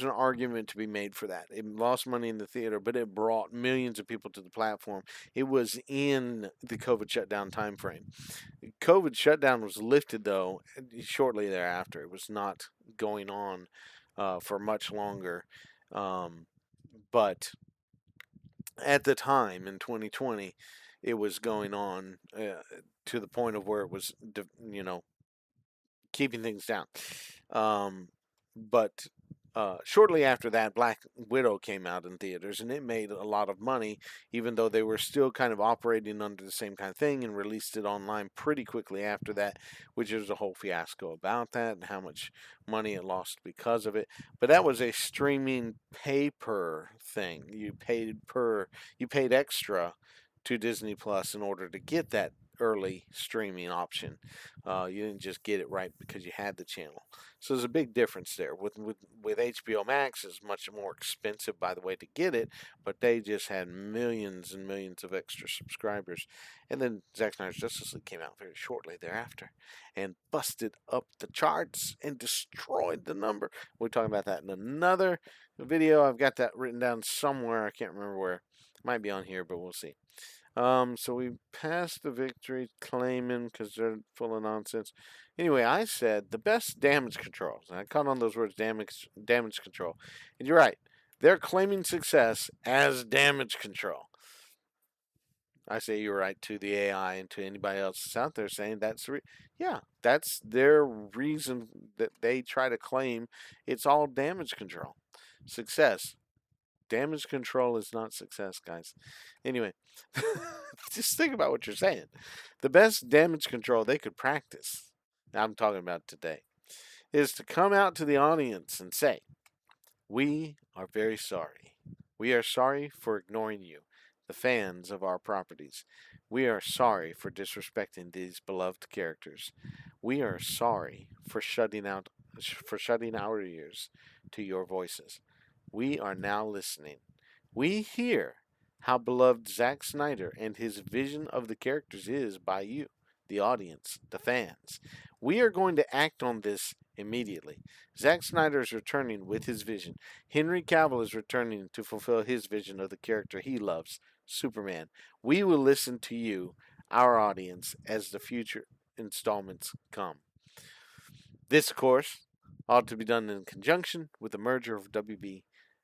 an argument to be made for that. It lost money in the theater, but it brought millions of people to the platform. It was in the COVID shutdown time frame. COVID shutdown was lifted though shortly thereafter. It was not going on for much longer, but at the time in 2020, it was going on to the point of where it was, keeping things down. But shortly after that, Black Widow came out in theaters, and it made a lot of money, even though they were still kind of operating under the same kind of thing, and released it online pretty quickly after that, which is a whole fiasco about that and how much money it lost because of it. But that was a streaming pay per thing. You paid extra to Disney Plus in order to get that early streaming option. You didn't just get it right because you had the channel. So there's a big difference there. With HBO Max, it's much more expensive, by the way, to get it, but they just had millions and millions of extra subscribers. And then Zack Snyder's Justice League came out very shortly thereafter and busted up the charts and destroyed the number. We'll talk about that in another video. I've got that written down somewhere. I can't remember where. It might be on here, but we'll see. So we passed the victory claiming because they're full of nonsense. Anyway, I said the best damage control. And I caught on those words, damage control. And you're right. They're claiming success as damage control. I say you're right to the AI and to anybody else that's out there saying that's their reason that they try to claim it's all damage control. Success. Damage control is not success, guys. Anyway, just think about what you're saying. The best damage control they could practice, I'm talking about today, is to come out to the audience and say, we are very sorry. We are sorry for ignoring you, the fans of our properties. We are sorry for disrespecting these beloved characters. We are sorry for shutting our ears to your voices. We are now listening. We hear how beloved Zack Snyder and his vision of the characters is by you, the audience, the fans. We are going to act on this immediately. Zack Snyder is returning with his vision. Henry Cavill is returning to fulfill his vision of the character he loves, Superman. We will listen to you, our audience, as the future installments come. This, of course, ought to be done in conjunction with the merger of WB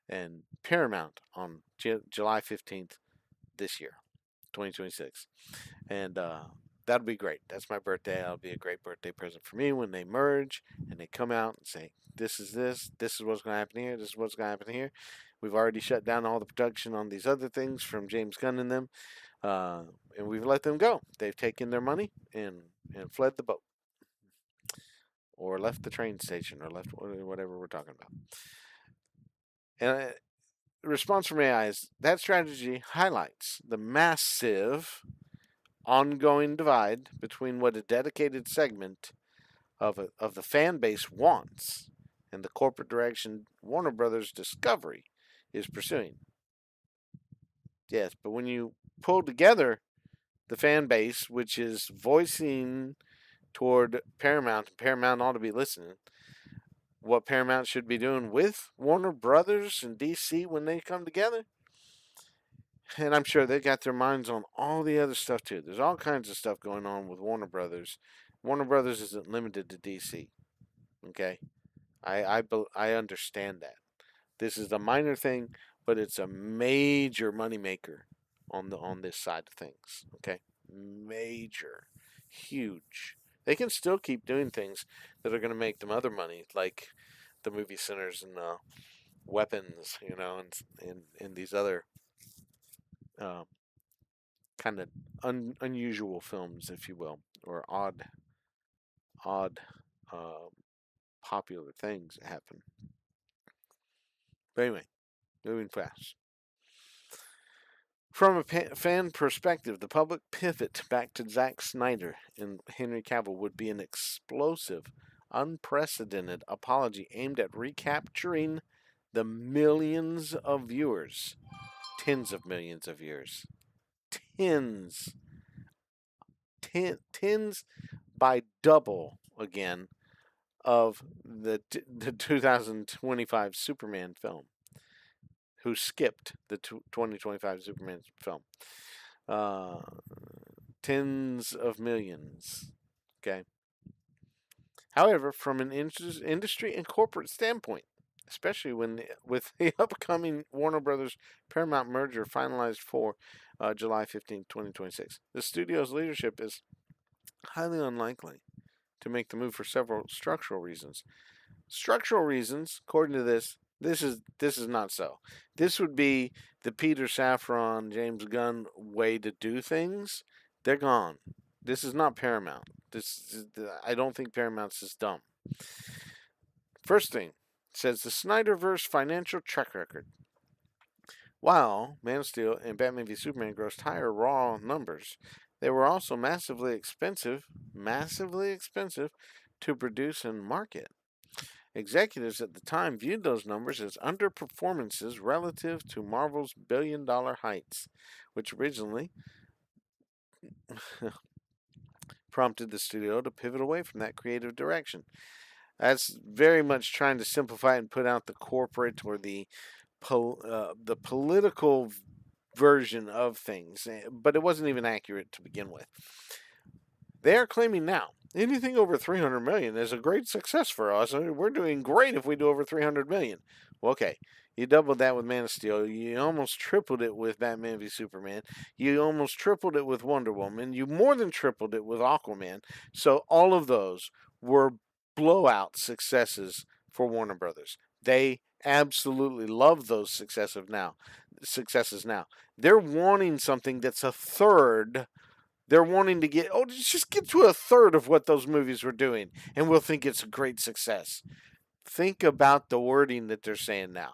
and Paramount on July 15th this year, 2026. And that'll be great. That's my birthday. That'll be a great birthday present for me when they merge and they come out and say, this is what's going to happen here, this is what's going to happen here. We've already shut down all the production on these other things from James Gunn and them, and we've let them go. They've taken their money and fled the boat, or left the train station, or left whatever we're talking about. And the response from AI is that strategy highlights the massive ongoing divide between what a dedicated segment of the fan base wants and the corporate direction Warner Brothers Discovery is pursuing. Yes, but when you pull together the fan base, which is voicing toward Paramount, and Paramount ought to be listening, what Paramount should be doing with Warner Brothers and DC when they come together. And I'm sure they got their minds on all the other stuff too. There's all kinds of stuff going on with Warner Brothers. Warner Brothers isn't limited to DC. Okay, I understand that. This is a minor thing, but it's a major moneymaker on this side of things. Okay, major, huge. They can still keep doing things that are going to make them other money, like the movie centers and weapons, and these other kind of unusual films, if you will, or odd, uh, popular things that happen. But anyway, moving fast. From a fan perspective, the public pivot back to Zack Snyder and Henry Cavill would be an explosive, unprecedented apology aimed at recapturing the millions of viewers, tens of millions of viewers, tens, tens by double again of the 2025 Superman film, who skipped the 2025 Superman film. Tens of millions. Okay. However, from an industry and corporate standpoint, especially with the upcoming Warner Brothers Paramount merger finalized for July 15, 2026, the studio's leadership is highly unlikely to make the move for several structural reasons. Structural reasons, according to this is not so. This would be the Peter Safran, James Gunn way to do things. They're gone. This is not Paramount. I don't think Paramount's is dumb. First thing, says the Snyderverse financial track record. While Man of Steel and Batman v Superman grossed higher raw numbers, they were also massively expensive to produce and market. Executives at the time viewed those numbers as underperformances relative to Marvel's billion-dollar heights, which originally prompted the studio to pivot away from that creative direction. That's very much trying to simplify and put out the corporate or the political version of things, but it wasn't even accurate to begin with. They are claiming now anything over 300 million is a great success for us. I mean, we're doing great if we do over 300 million. Well, okay, you doubled that with Man of Steel. You almost tripled it with Batman v Superman. You almost tripled it with Wonder Woman. You more than tripled it with Aquaman. So all of those were blowout successes for Warner Brothers. They absolutely love those successes now. They're wanting something that's a third. They're wanting to just get to a third of what those movies were doing, and we'll think it's a great success. Think about the wording that they're saying now.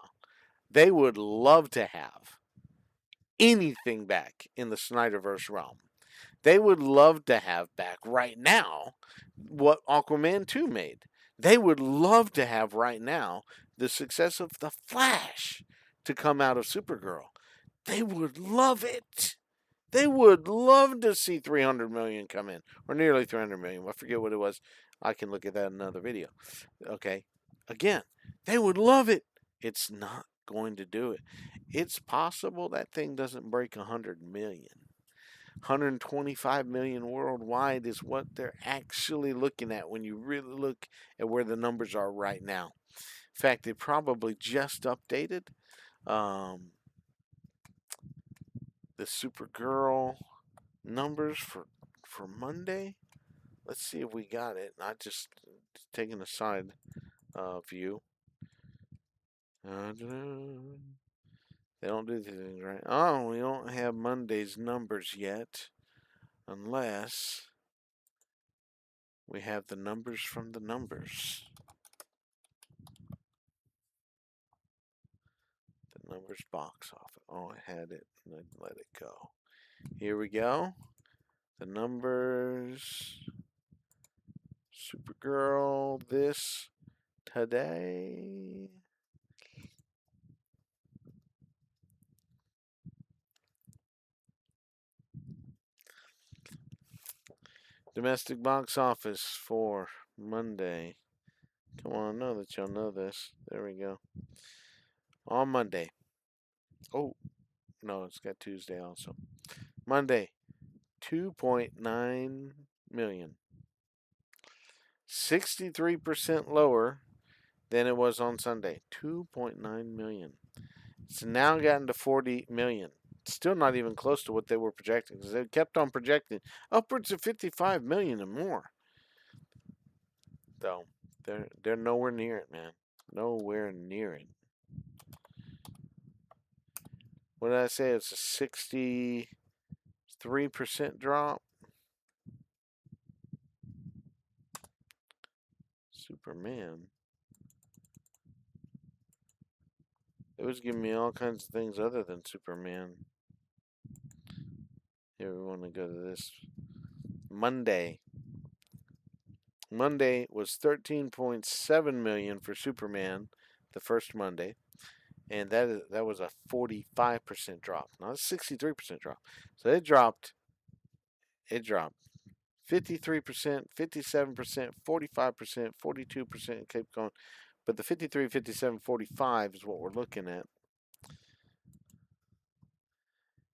They would love to have anything back in the Snyderverse realm. They would love to have back right now what Aquaman 2 made. They would love to have right now the success of The Flash to come out of Supergirl. They would love it. They would love to see 300 million come in, or nearly 300 million. I forget what it was. I can look at that in another video. Okay. Again, they would love it. It's not going to do it. It's possible that thing doesn't break 100 million. 125 million worldwide is what they're actually looking at when you really look at where the numbers are right now. In fact, they probably just updated the Supergirl numbers for Monday. Let's see if we got it. Not just taking a side view. They don't do these things right. Oh, we don't have Monday's numbers yet, unless we have the numbers from the numbers. The numbers box office. Oh, I had it and I let it go. Here we go. The numbers. Supergirl this today. Domestic box office for Monday. Come on, I know that y'all know this. There we go. On Monday. Oh, no, it's got Tuesday also. Monday, 2.9 million. 63% lower than it was on Sunday. 2.9 million. It's now gotten to 40 million. Still not even close to what they were projecting, because they kept on projecting upwards of 55 million and more. Though they're nowhere near it, man. Nowhere near it. What did I say? It's a 63% drop. Superman. It was giving me all kinds of things other than Superman. Here, we want to go to this. Monday. Monday was 13.7 million for Superman, the first Monday, and that was a 45% drop, not a 63% drop. So it dropped 53%, 57%, 45%, 42%, kept going. But the 53, 57, 45 is what we're looking at.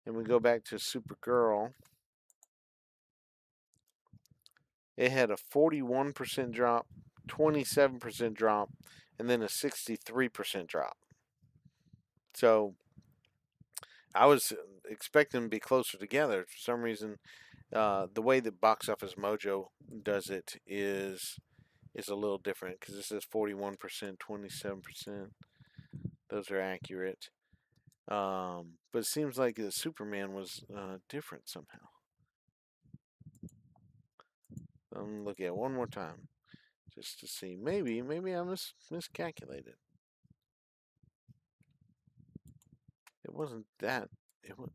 And we go back to Supergirl. It had a 41% drop, 27% drop, and then a 63% drop. So I was expecting to be closer together. For some reason, the way that Box Office Mojo does it is a little different, because it says 41%, 27%. Those are accurate. But it seems like the Superman was different somehow. I'm gonna look at it one more time just to see. Maybe I miscalculated. It wasn't that. It was,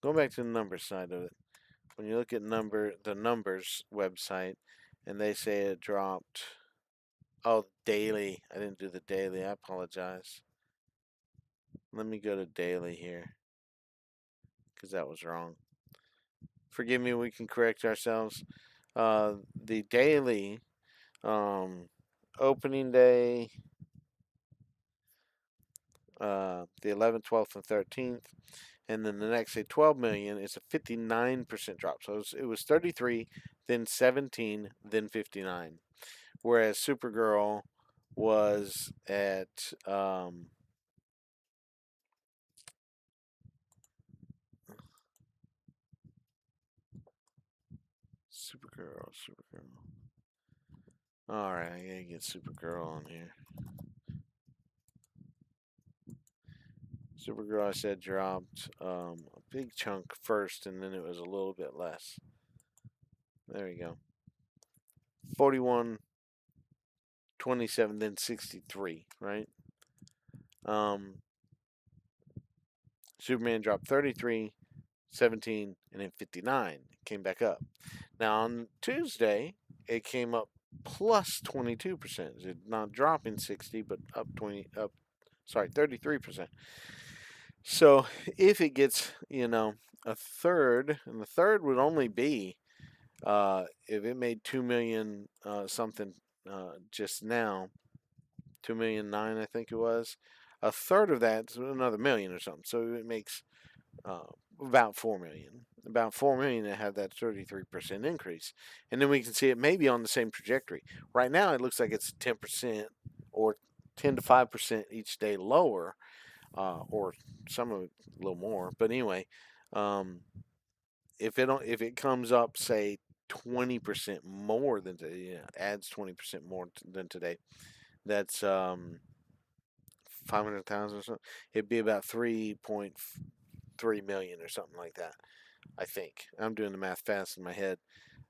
going back to the numbers side of it. When you look at the numbers website, and they say it dropped. Oh, daily. I didn't do the daily. I apologize. Let me go to daily here, because that was wrong. Forgive me. We can correct ourselves. The daily opening day, the 11th, 12th, and 13th, and then the next day 12 million is a 59% drop. So it was 33, then 17, then 59. Whereas Supergirl was at Supergirl. All right, I gotta get Supergirl on here. Supergirl, I said, dropped a big chunk first, and then it was a little bit less. There we go. 41, 27, then 63, right? Superman dropped 33, 17, and then 59. It came back up. Now on Tuesday, it came up plus 22%. It's not dropping 60, but up 33%. So if it gets, a third, and the third would only be if it made 2 million something just now, 2,000,009, I think it was. A third of that's another million or something. So it makes uh, about 4 million. About 4 million that had that 33% increase, and then we can see it maybe on the same trajectory. Right now, it looks like it's 10% or 10 to 5% each day lower, or some of it a little more. But anyway, um, if it comes up, say 20% more than today, adds 20% more than today, that's 500,000 or something. It'd be about 3.3 million or something like that. I think I'm doing the math fast in my head.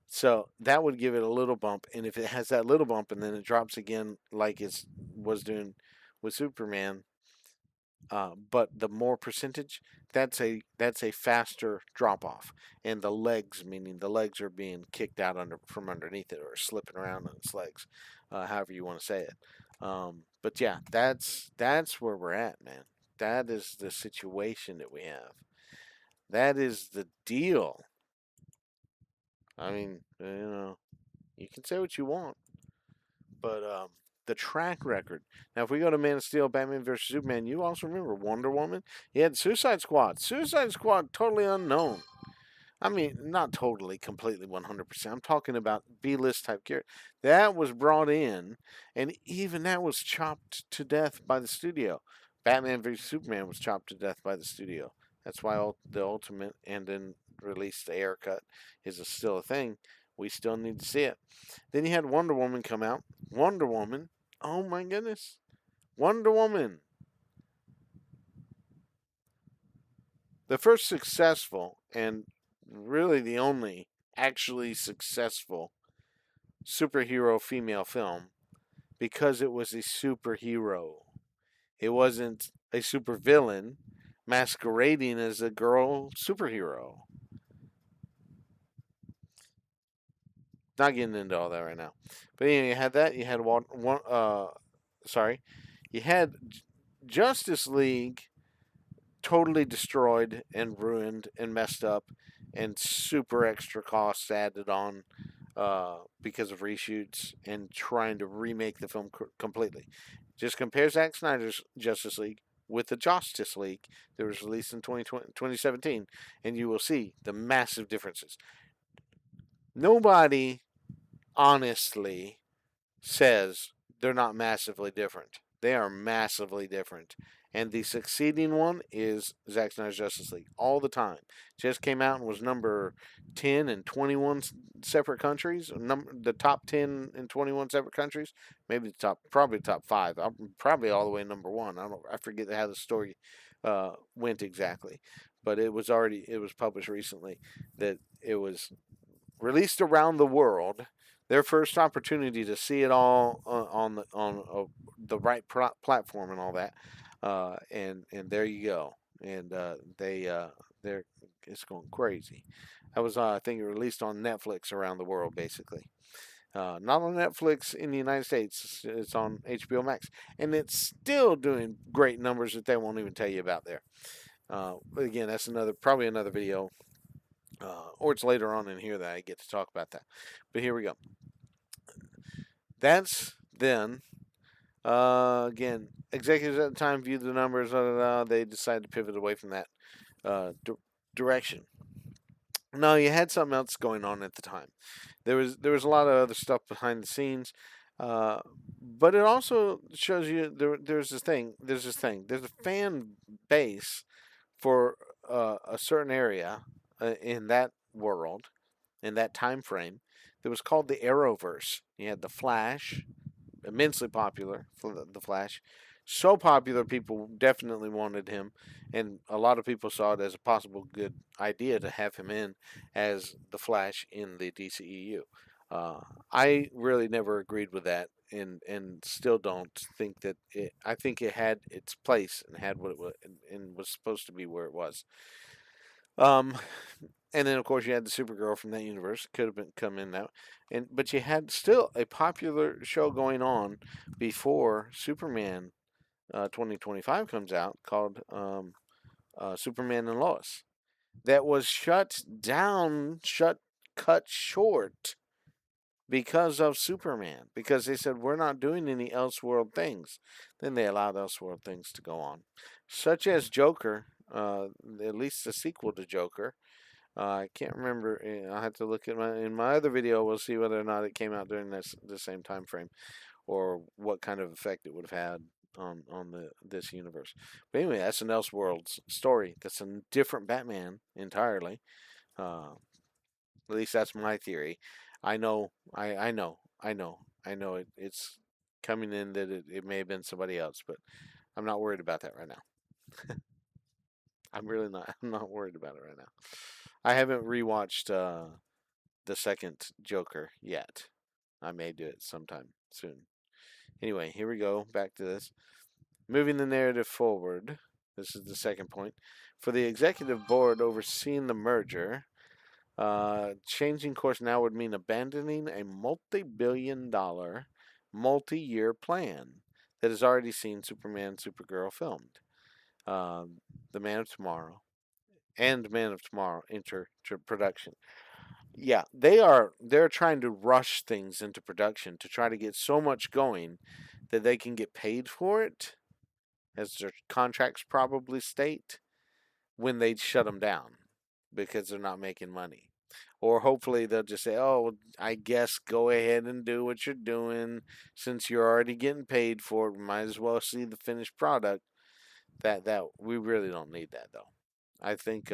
So that would give it a little bump, and if it has that little bump and then it drops again like it was doing with Superman, but the more percentage, that's a faster drop off, and the legs, meaning the legs are being kicked out from underneath it or slipping around on its legs, however you want to say it. But yeah, that's where we're at, man. That is the situation that we have. That is the deal. I mean, you can say what you want, but the track record. Now, if we go to Man of Steel, Batman versus Superman, you also remember Wonder Woman. He had Suicide Squad. Suicide Squad, totally unknown. I mean, not totally, completely, 100%. I'm talking about B-list type character. That was brought in, and even that was chopped to death by the studio. Batman vs Superman was chopped to death by the studio. That's why the Ultimate and then released the air cut is still a thing. We still need to see it. Then you had Wonder Woman come out. Wonder Woman. Oh my goodness. Wonder Woman. The first successful and really the only actually successful superhero female film because it was a superhero. It wasn't a supervillain masquerading as a girl superhero. Not getting into all that right now. But anyway, you had that. You had sorry. You had Justice League totally destroyed and ruined and messed up, and super extra costs added on because of reshoots and trying to remake the film completely. Just compare Zack Snyder's Justice League with the Justice League that was released in 2017, and you will see the massive differences. Nobody honestly says they're not massively different. They are massively different. And the succeeding one is Zack Snyder's Justice League all the time. Just came out and was number 10 in 21 separate countries. The top 10 in 21 separate countries. Maybe probably top five. I'm probably all the way number one. I forget how the story went exactly, but it was published recently that it was released around the world. Their first opportunity to see it all the right platform and all that, and there you go. And they're it's going crazy. That was I think it released on Netflix around the world, basically. Not on Netflix in the United States. It's on HBO Max, and it's still doing great numbers that they won't even tell you about there. But again, that's probably another video, or it's later on in here that I get to talk about that. But here we go. That's then. Again, executives at the time viewed the numbers. They decided to pivot away from that direction. No, you had something else going on at the time. There was a lot of other stuff behind the scenes, but it also shows you there's this thing. There's a fan base for a certain area in that world, in that time frame, that was called the Arrowverse. You had the Flash, immensely popular for the Flash. So popular, people definitely wanted him, and a lot of people saw it as a possible good idea to have him in as the Flash in the DCEU. I really never agreed with that, and still don't think that it. I think it had its place and had what it was and was supposed to be where it was. Um, and then of course you had the Supergirl from that universe. Could have come in now, but you had still a popular show going on before Superman 2025 comes out called Superman and Lois. That was shut down, shut cut short because of Superman, because they said we're not doing any Elseworld things. Then they allowed Elseworld things to go on, such as Joker, at least the sequel to Joker. I can't remember. I'll have to look at my other video. We'll see whether or not it came out during the same time frame, or what kind of effect it would have had on this universe. But anyway, that's an Elseworlds story. That's a different Batman entirely. At least that's my theory. I know it's coming in that it may have been somebody else, but I'm not worried about that right now. I'm really not. I'm not worried about it right now. I haven't rewatched the second Joker yet. I may do it sometime soon. Anyway, here we go. Back to this. Moving the narrative forward. This is the second point. For the executive board overseeing the merger, changing course now would mean abandoning a multi-billion-dollar, multi-year plan that has already seen Superman and Supergirl filmed. The Man of Tomorrow and Man of Tomorrow enter production. Yeah, they're trying to rush things into production to try to get so much going that they can get paid for it, as their contracts probably state, when they shut them down because they're not making money. Or hopefully they'll just say, "Oh, I guess go ahead and do what you're doing since you're already getting paid for it. We might as well see the finished product." That we really don't need that though. I think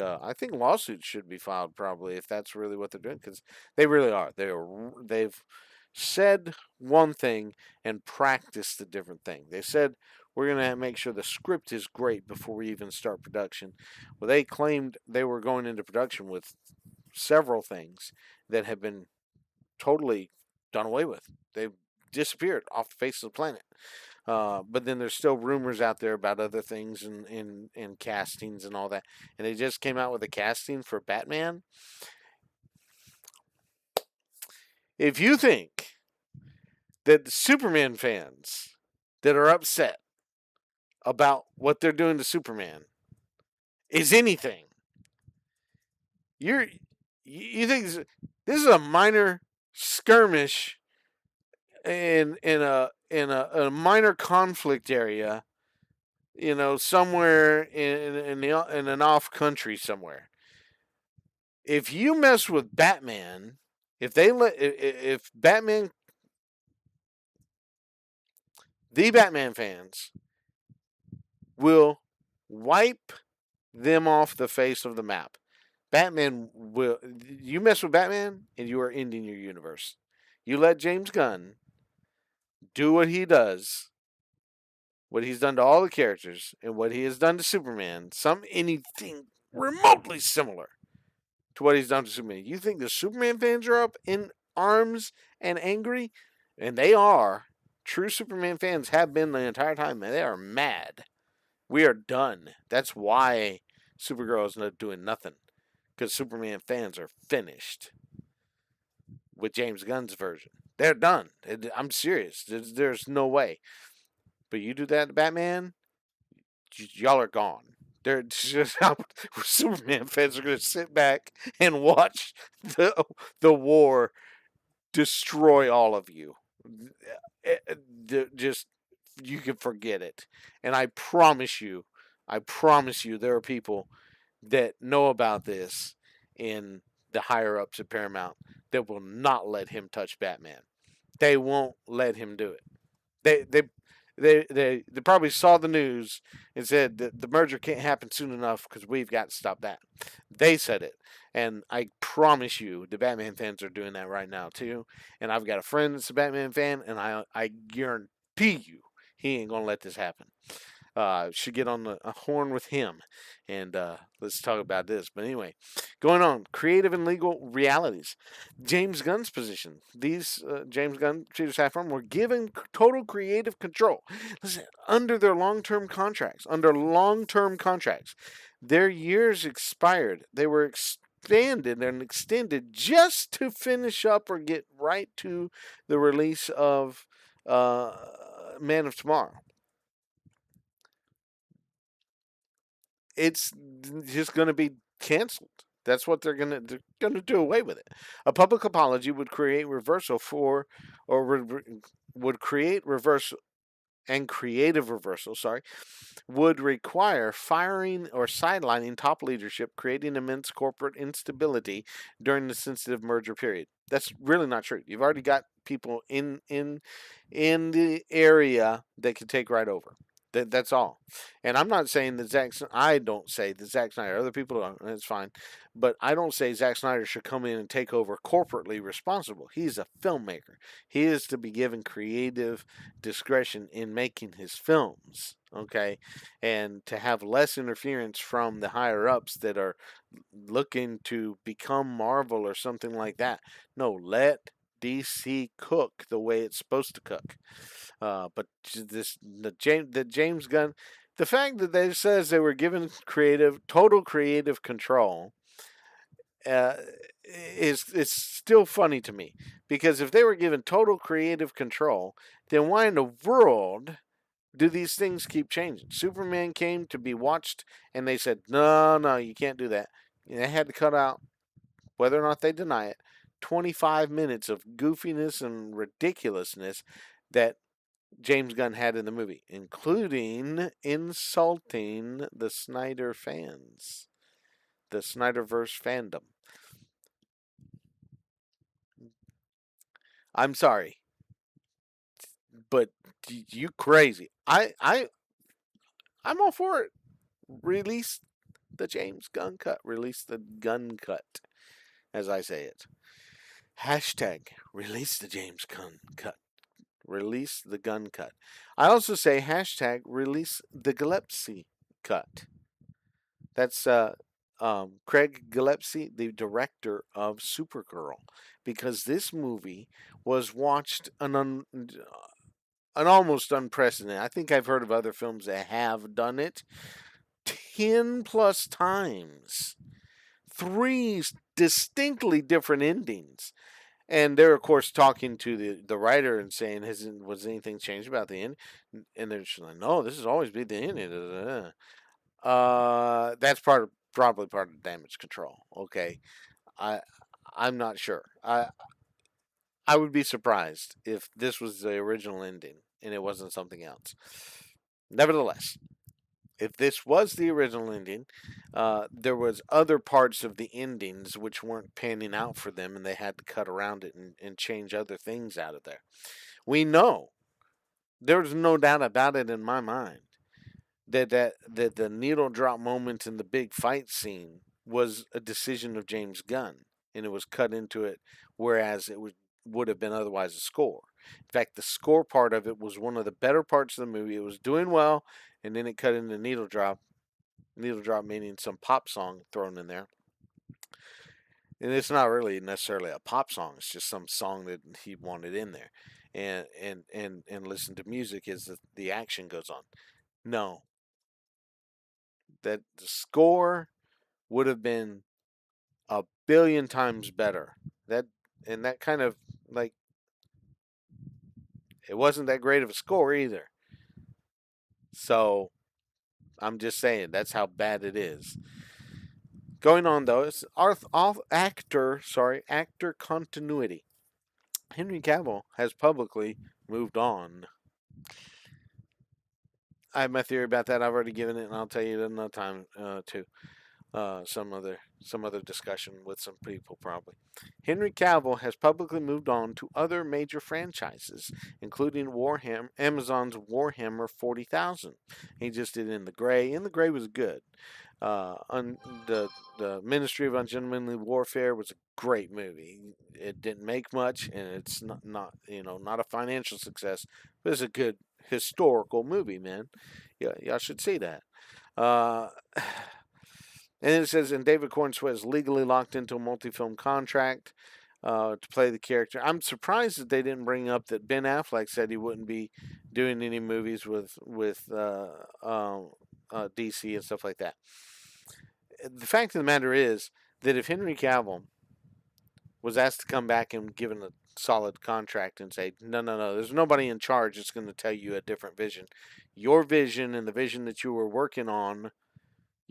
lawsuits should be filed probably if that's really what they're doing, because they really are. They've said one thing and practiced a different thing. They said we're going to make sure the script is great before we even start production. Well, they claimed they were going into production with several things that have been totally done away with. They've disappeared off the face of the planet. But then there's still rumors out there about other things and castings and all that. And they just came out with a casting for Batman. If you think that the Superman fans that are upset about what they're doing to Superman is anything, you think this is a minor skirmish in a minor conflict area, somewhere in an off country somewhere. If you mess with Batman, if Batman, the Batman fans will wipe them off the face of the map. Batman will. You mess with Batman, and you are ending your universe. You let James Gunn do what he does, what he's done to all the characters, and what he has done to Superman, anything remotely similar to what he's done to Superman. You think the Superman fans are up in arms and angry? And they are. True Superman fans have been the entire time, and they are mad. We are done. That's why Supergirl is not doing nothing. Because Superman fans are finished with James Gunn's version. They're done. I'm serious. There's no way. But you do that to Batman, y'all are gone. They're just Superman fans are going to sit back and watch the war destroy all of you. Just you can forget it. And I promise you, there are people that know about this in the higher ups at Paramount that will not let him touch Batman. They won't let him do it. They probably saw the news and said that the merger can't happen soon enough because we've got to stop that. They said it, and I promise you, the Batman fans are doing that right now too. And I've got a friend that's a Batman fan, and I guarantee you, he ain't gonna let this happen. Should get on a horn with him, and let's talk about this. But anyway, going on, creative and legal realities. James Gunn's position. These James Gunn, Peter Safran, were given total creative control. Listen, under their long-term contracts, their years expired. They were expanded and extended just to finish up or get right to the release of Man of Tomorrow. It's just going to be canceled. That's what they're gonna do away with it. A public apology would create reversal for, or would create reversal and creative reversal, sorry, would require firing or sidelining top leadership, creating immense corporate instability during the sensitive merger period. That's really not true. You've already got people in the area that can take right over. That's all. And I'm not saying that I don't say that Zack Snyder. Other people don't. That's fine. But I don't say Zack Snyder should come in and take over corporately responsible. He's a filmmaker. He is to be given creative discretion in making his films. Okay, and to have less interference from the higher ups that are looking to become Marvel or something like that. No, let DC cook the way it's supposed to cook. But the James Gunn, the fact that they says they were given total creative control, uh, is still funny to me, because if they were given total creative control, then why in the world do these things keep changing? Superman came to be watched, and they said, no, no, you can't do that. And they had to cut out, whether or not they deny it, 25 minutes of goofiness and ridiculousness that James Gunn had in the movie, including insulting the Snyder fans, the Snyderverse fandom. I'm sorry, but you crazy. I'm all for it. Release the James Gunn cut. Release the gun cut, as I say it. Hashtag release the James Gunn cut. Release the gun cut. I also say hashtag release the Gillespie cut. That's Craig Gillespie, the director of Supergirl, because this movie was watched an almost unprecedented. I think I've heard of other films that have done it 10 plus times. Three distinctly different endings. And they're, of course, talking to the writer and saying, was anything changed about the end? And they're just like, no, this has always been the end. That's probably part of damage control. Okay, I I'm not sure. I would be surprised if this was the original ending and it wasn't something else. Nevertheless, if this was the original ending, there was other parts of the endings which weren't panning out for them, and they had to cut around it and change other things out of there. We know, there's no doubt about it in my mind, that the needle drop moment in the big fight scene was a decision of James Gunn, and it was cut into it, whereas would have been otherwise a score. In fact, the score part of it was one of the better parts of the movie. It was doing well, and then it cut into needle drop. Needle drop meaning some pop song thrown in there. And it's not really necessarily a pop song. It's just some song that he wanted in there, and listen to music as the action goes on. No, that the score would have been a billion times better. That and that kind of like it wasn't that great of a score either. So I'm just saying that's how bad it is. Going on though, it's actor continuity. Henry Cavill has publicly moved on. I have my theory about that. I've already given it, and I'll tell you at another time too. Some other discussion with some people probably. Henry Cavill has publicly moved on to other major franchises, including Warhammer, Amazon's Warhammer 40,000. He just did In the Gray. In the Gray was good. The Ministry of Ungentlemanly Warfare was a great movie. It didn't make much, and it's not a financial success, but it's a good historical movie, man. Yeah, y'all should see that. Uh, and it says, and David Cornsweet is legally locked into a multi-film contract to play the character. I'm surprised that they didn't bring up that Ben Affleck said he wouldn't be doing any movies with DC and stuff like that. The fact of the matter is that if Henry Cavill was asked to come back and given a solid contract and say, no, no, no, there's nobody in charge that's going to tell you a different vision. Your vision and the vision that you were working on,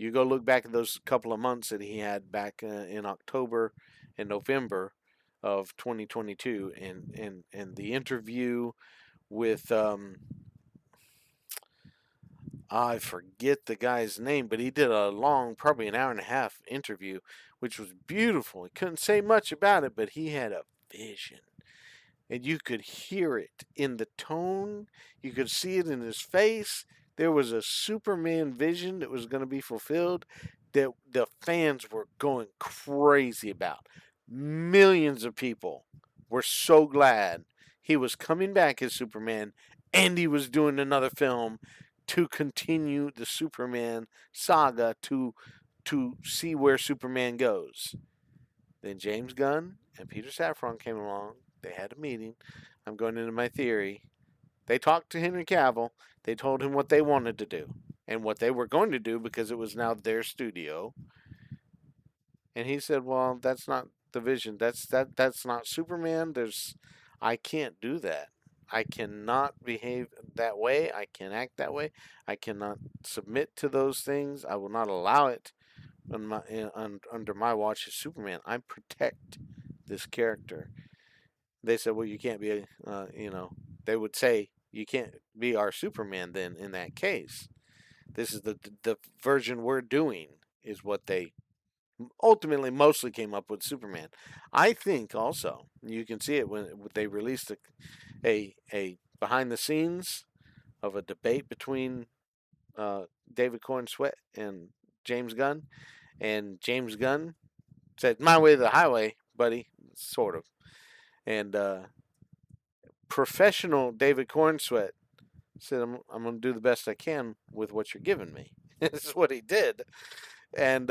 You go look back at those couple of months that he had back in October and November of 2022, and the interview with I forget the guy's name, but he did a long, probably an hour and a half interview, which was beautiful. He couldn't say much about it, but he had a vision. And you could hear it in the tone, you could see it in his face. There was a Superman vision that was going to be fulfilled that the fans were going crazy about. Millions of people were so glad he was coming back as Superman and he was doing another film to continue the Superman saga to see where Superman goes. Then James Gunn and Peter Safran came along. They had a meeting. I'm going into my theory. They talked to Henry Cavill. They told him what they wanted to do and what they were going to do because it was now their studio. And he said, "Well, that's not the vision. That's not Superman. I can't do that. I cannot behave that way. I can't act that way. I cannot submit to those things. I will not allow it under my watch as Superman. I protect this character." They said, "Well, you can't be, they would say you can't be our Superman then. In that case, this is the version we're doing is what they ultimately mostly came up with Superman." I think also you can see it when they released a behind the scenes of a debate between David Corn Sweat and James Gunn, and James Gunn said, "My way to the highway, buddy," sort of, and professional David Corn Sweat said, I'm going to do the best I can with what you're giving me." This is what he did, and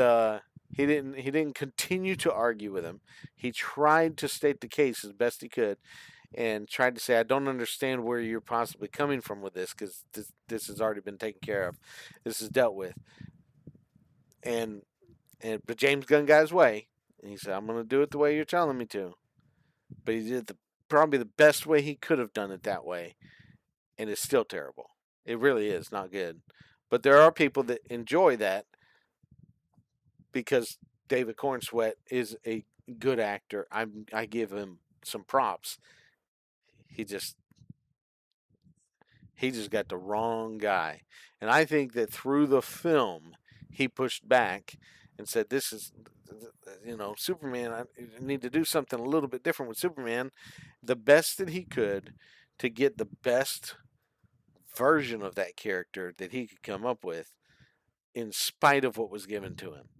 he didn't continue to argue with him. He tried to state the case as best he could, and tried to say, "I don't understand where you're possibly coming from with this because this has already been taken care of. This is dealt with." And but James Gunn got his way, and he said, "I'm going to do it the way you're telling me to." But he did probably the best way he could have done it that way, and it's still terrible. It really is not good. But there are people that enjoy that because David Cornsweet is a good actor. I give him some props. He just got the wrong guy. And I think that through the film he pushed back and said, "This is Superman, I need to do something a little bit different with Superman," the best that he could to get the best version of that character that he could come up with in spite of what was given to him.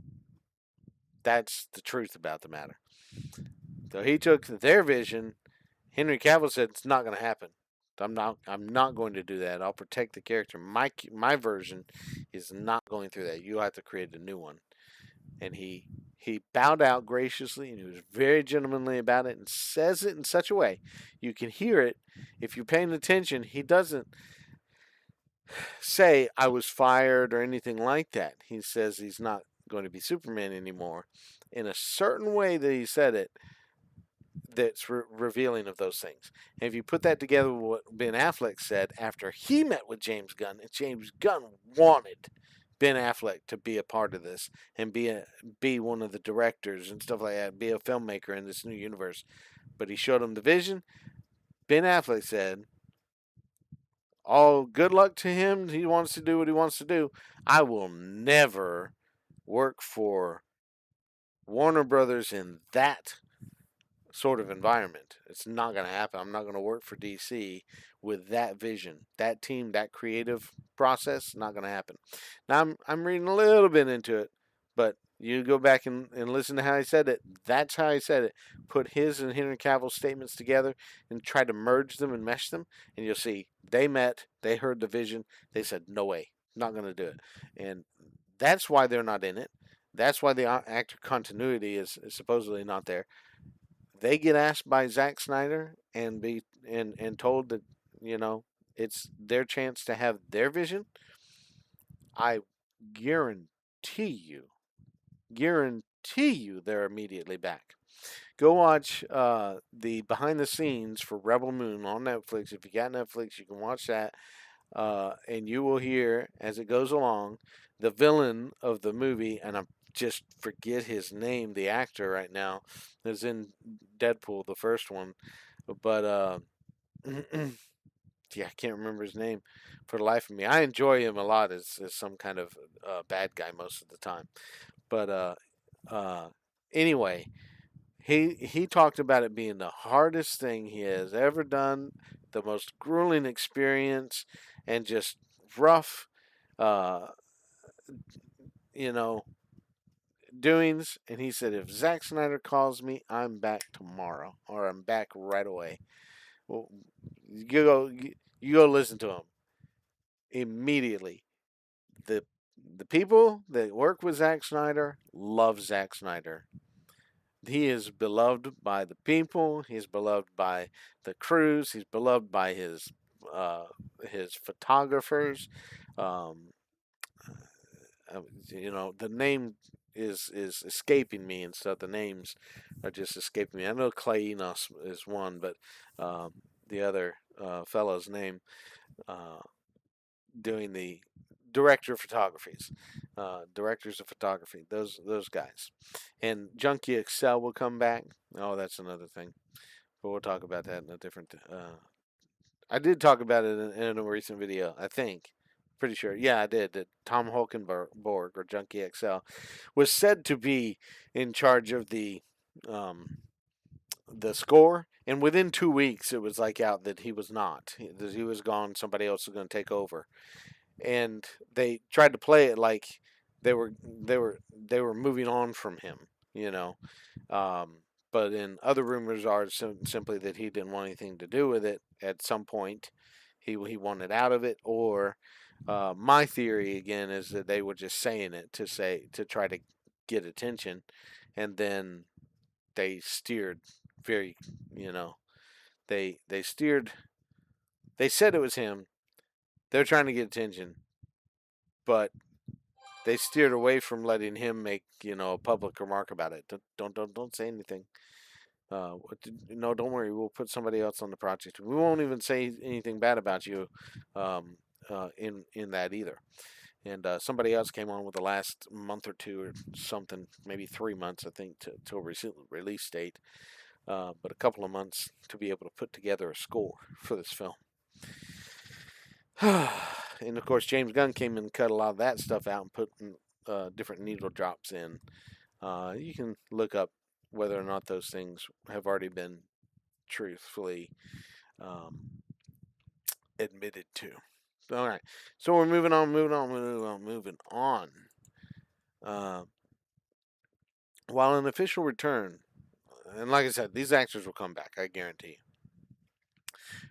That's the truth about the matter. So he took their vision. Henry Cavill said, "It's not going to happen. I'm not going to do that. I'll protect the character. My version is not going through that. You'll have to create a new one." And he bowed out graciously, and he was very gentlemanly about it, and says it in such a way you can hear it if you're paying attention. He doesn't say, "I was fired" or anything like that. He says he's not going to be Superman anymore in a certain way that he said it, that's revealing of those things. And if you put that together with what Ben Affleck said after he met with James Gunn, and James Gunn wanted Ben Affleck to be a part of this and be one of the directors and stuff like that, be a filmmaker in this new universe. But he showed him the vision. Ben Affleck said, "All good luck to him. He wants to do what he wants to do. I will never work for Warner Brothers in that sort of environment. It's not going to happen. I'm not going to work for DC with that vision, that team, that creative process. Not going to happen." Now I'm reading a little bit into it, but you go back and listen to how he said it. That's how he said it. Put his and Henry Cavill's statements together and try to merge them and mesh them, and you'll see they met, they heard the vision, they said, "No way, not going to do it." And that's why they're not in it. That's why the actor continuity is supposedly not there. They get asked by Zack Snyder and told that it's their chance to have their vision. I guarantee you, they're immediately back. Go watch the behind the scenes for Rebel Moon on Netflix. If you got Netflix, you can watch that, and you will hear as it goes along the villain of the movie, and I just forget his name, the actor right now, is in Deadpool, the first one, but yeah, I can't remember his name for the life of me. I enjoy him a lot as some kind of bad guy most of the time, but uh, anyway, he talked about it being the hardest thing he has ever done, the most grueling experience, and just rough, uh, you know, doings. And he said, if Zack Snyder calls me, I'm back tomorrow, or I'm back right away. Well, you go listen to him immediately. the The people that work with Zack Snyder love Zack Snyder. He is beloved by the people. He's beloved by the crews. He's beloved by uh, his photographers. Um, the name is escaping me and stuff. The names are just escaping me. I know Clay Enos is one, but the other fellow's name uh, doing the director of photographies, directors of photography. Those guys, and Junkie Excel will come back. Oh, that's another thing, but we'll talk about that in a different. I did talk about it in a recent video. I think, pretty sure. Yeah, I did. That Tom Holkenborg or Junkie XL was said to be in charge of the score, and within 2 weeks, it was like out that he was not. He was gone. Somebody else was going to take over, and they tried to play it like they were moving on from him, you know. Um, but in other rumors are simply that he didn't want anything to do with it. At some point, he wanted out of it, or my theory again is that they were just saying it to try to get attention, and then they steered very, you know, they steered. They said it was him. They're trying to get attention, but they steered away from letting him make a public remark about it. Don't say anything. No, don't worry. We'll put somebody else on the project. We won't even say anything bad about you um, in that either. And somebody else came on with the last month or two or something, maybe 3 months, I think, to a recent release date. But a couple of months to be able to put together a score for this film. And of course, James Gunn came in and cut a lot of that stuff out and put different needle drops in. You can look up whether or not those things have already been truthfully um, admitted to. All right, so we're moving on. Uh, while an official return, and like I said, these actors will come back, I guarantee.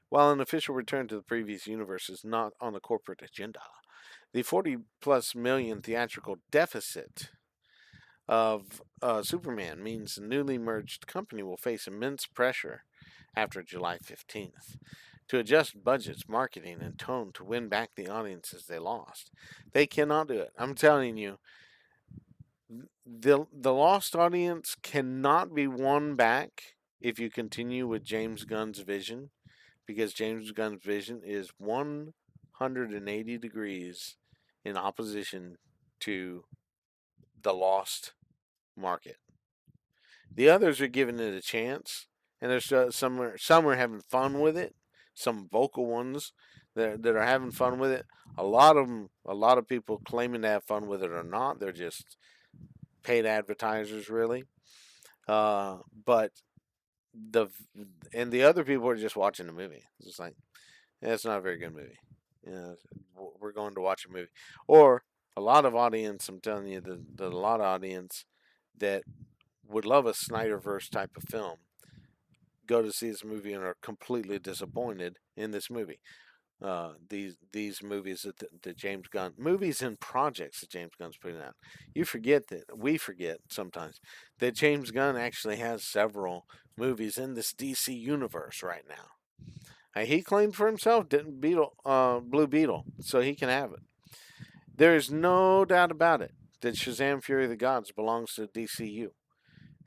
While an official return to the previous universe is not on the corporate agenda, the 40 plus million theatrical deficit of Superman means the newly merged company will face immense pressure after July 15th to adjust budgets, marketing, and tone to win back the audiences they lost. They cannot do it. I'm telling you, the lost audience cannot be won back if you continue with James Gunn's vision, because James Gunn's vision is 180 degrees in opposition to the lost market. The others are giving it a chance, and there's some are having fun with it. Some vocal ones that are having fun with it. A lot of people claiming to have fun with it are not. They're just paid advertisers, really. But the the other people are just watching the movie. It's just like, it's not a very good movie. You know, we're going to watch a movie, or a lot of audience. I'm telling you, a lot of audience that would love a Snyderverse type of film go to see this movie and are completely disappointed in this movie. These movies that James Gunn, movies and projects that James Gunn's putting out. We forget sometimes that James Gunn actually has several movies in this DC universe right now. He claimed for himself Blue Beetle, so he can have it. There is no doubt about it that Shazam: Fury of the Gods belongs to the DCU.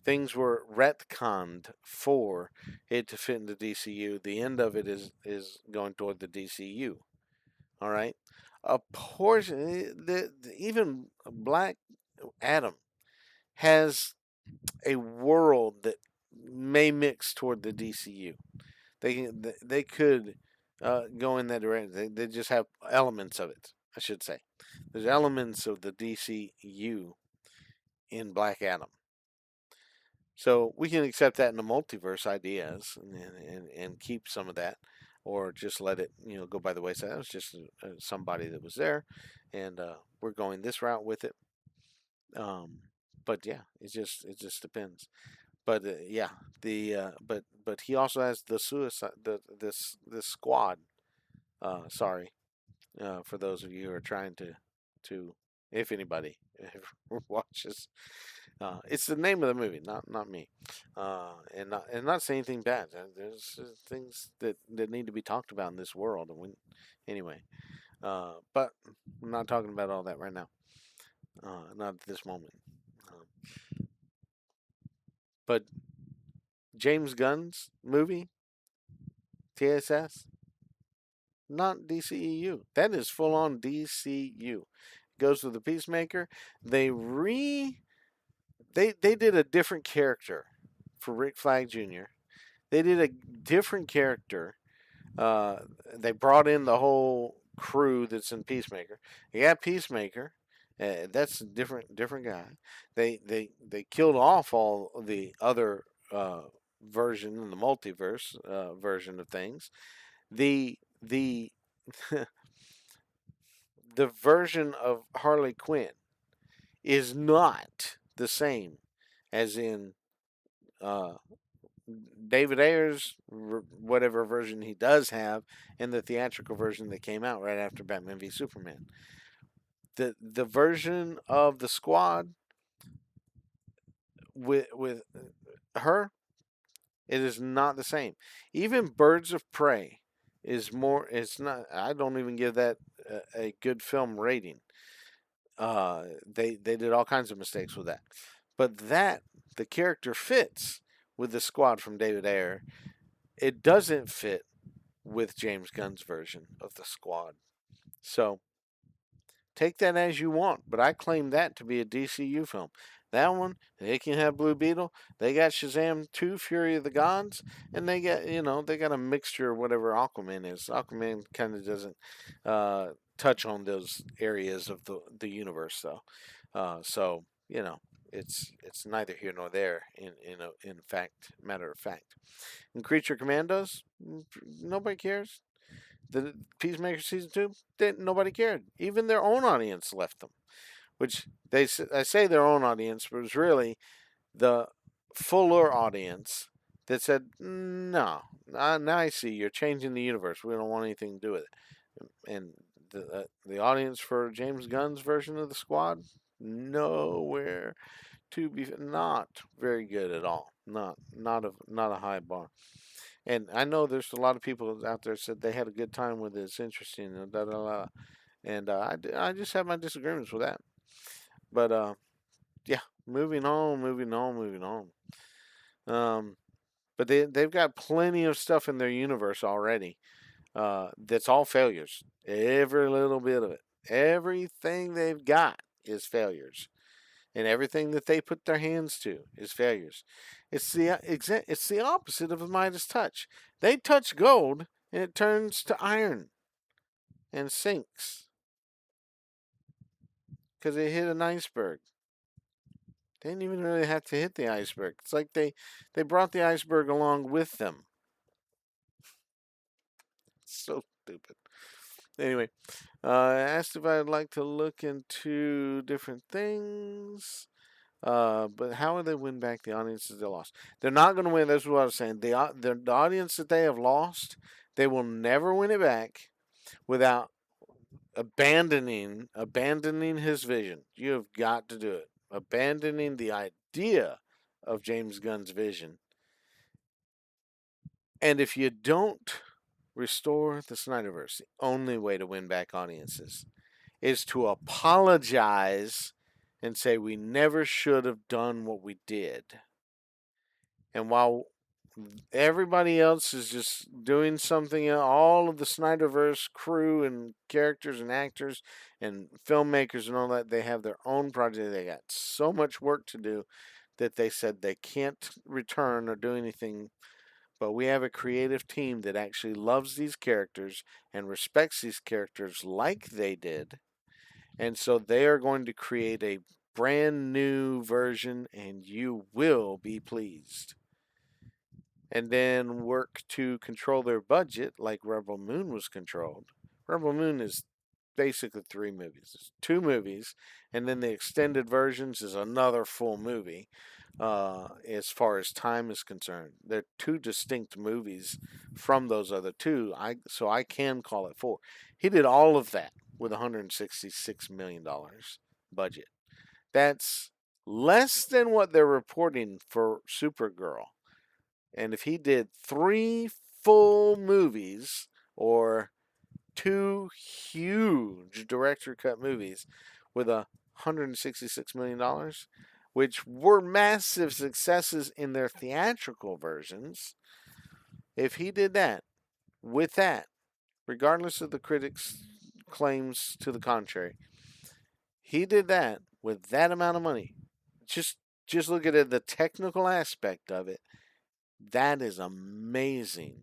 Things were retconned for it to fit into DCU. The end of it is going toward the DCU. All right. a portion, even Black Adam has a world that may mix toward the DCU. They could go in that direction. They just have elements of it, I should say. There's elements of the DCU in Black Adam. So we can accept that in the multiverse ideas and keep some of that, or just let it go by the wayside. It was just somebody that was there, and we're going this route with it. But yeah, it just depends. But yeah, the but he also has the suicide this squad. Sorry, for those of you who are trying to if anybody watches. It's the name of the movie, not me, and not say anything bad. There's things that need to be talked about in this world, and anyway. But I'm not talking about all that right now. Not at this moment. But James Gunn's movie TSS, not DCEU. That is full on DCU. Goes with the Peacemaker. They did a different character for Rick Flag Jr. They did a different character. Uh, they brought in the whole crew that's in Peacemaker. You got Peacemaker. That's a different guy. They killed off all the other version in the multiverse version of things. The the version of Harley Quinn is not the same as in uh, David Ayer's whatever version he does have, and the theatrical version that came out right after Batman v Superman. The version of the Squad with her, it is not the same. Even Birds of Prey is more. It's not. I don't even give that a good film rating. They did all kinds of mistakes with that, but the character fits with the Squad from David Ayer. It doesn't fit with James Gunn's version of the Squad. So take that as you want, but I claim that to be a DCU film. That one, they can have Blue Beetle. They got Shazam 2, Fury of the Gods, and they got a mixture of whatever Aquaman is. Aquaman kind of doesn't touch on those areas of the universe, though. So it's neither here nor there. In fact, matter of fact, in Creature Commandos, nobody cares. The Peacemaker season 2, nobody cared. Even their own audience left them, which I say their own audience, but it was really the fuller audience that said, no, now I see you're changing the universe. We don't want anything to do with it. And the audience for James Gunn's version of the Squad, nowhere to be, not very good at all. Not a high bar. And I know there's a lot of people out there said they had a good time with it. It's interesting, and da da da. And I just have my disagreements with that. But yeah, moving on, moving on, moving on. But they've got plenty of stuff in their universe already. That's all failures. Every little bit of it. Everything they've got is failures, and everything that they put their hands to is failures. It's the opposite of a Midas touch. They touch gold and it turns to iron and sinks because they hit an iceberg. They didn't even really have to hit the iceberg. It's like they brought the iceberg along with them. So stupid. Anyway, I asked if I'd like to look into different things. But how will they win back the audiences they lost? They're not going to win. That's what I was saying. The audience that they have lost, they will never win it back without abandoning his vision. You have got to do it. Abandoning the idea of James Gunn's vision. And if you don't restore the Snyderverse, the only way to win back audiences is to apologize and say we never should have done what we did. And while Everybody else is just doing something. All of the Snyderverse crew and characters and actors and filmmakers and all that, they have their own project. They got so much work to do that they said they can't return or do anything. But we have a creative team that actually loves these characters and respects these characters like they did. And so they are going to create a brand new version, and you will be pleased. And then work to control their budget like Rebel Moon was controlled. Rebel Moon is basically three movies. It's two movies, and then the extended versions is another full movie. As far as time is concerned, they're two distinct movies from those other two. I can call it four. He did all of that with $166 million budget. That's less than what they're reporting for Supergirl. And if he did three full movies or two huge director cut movies with $166 million, which were massive successes in their theatrical versions, if he did that with that, regardless of the critics' claims to the contrary, he did that with that amount of money. Just just look at it, the technical aspect of it. That is amazing.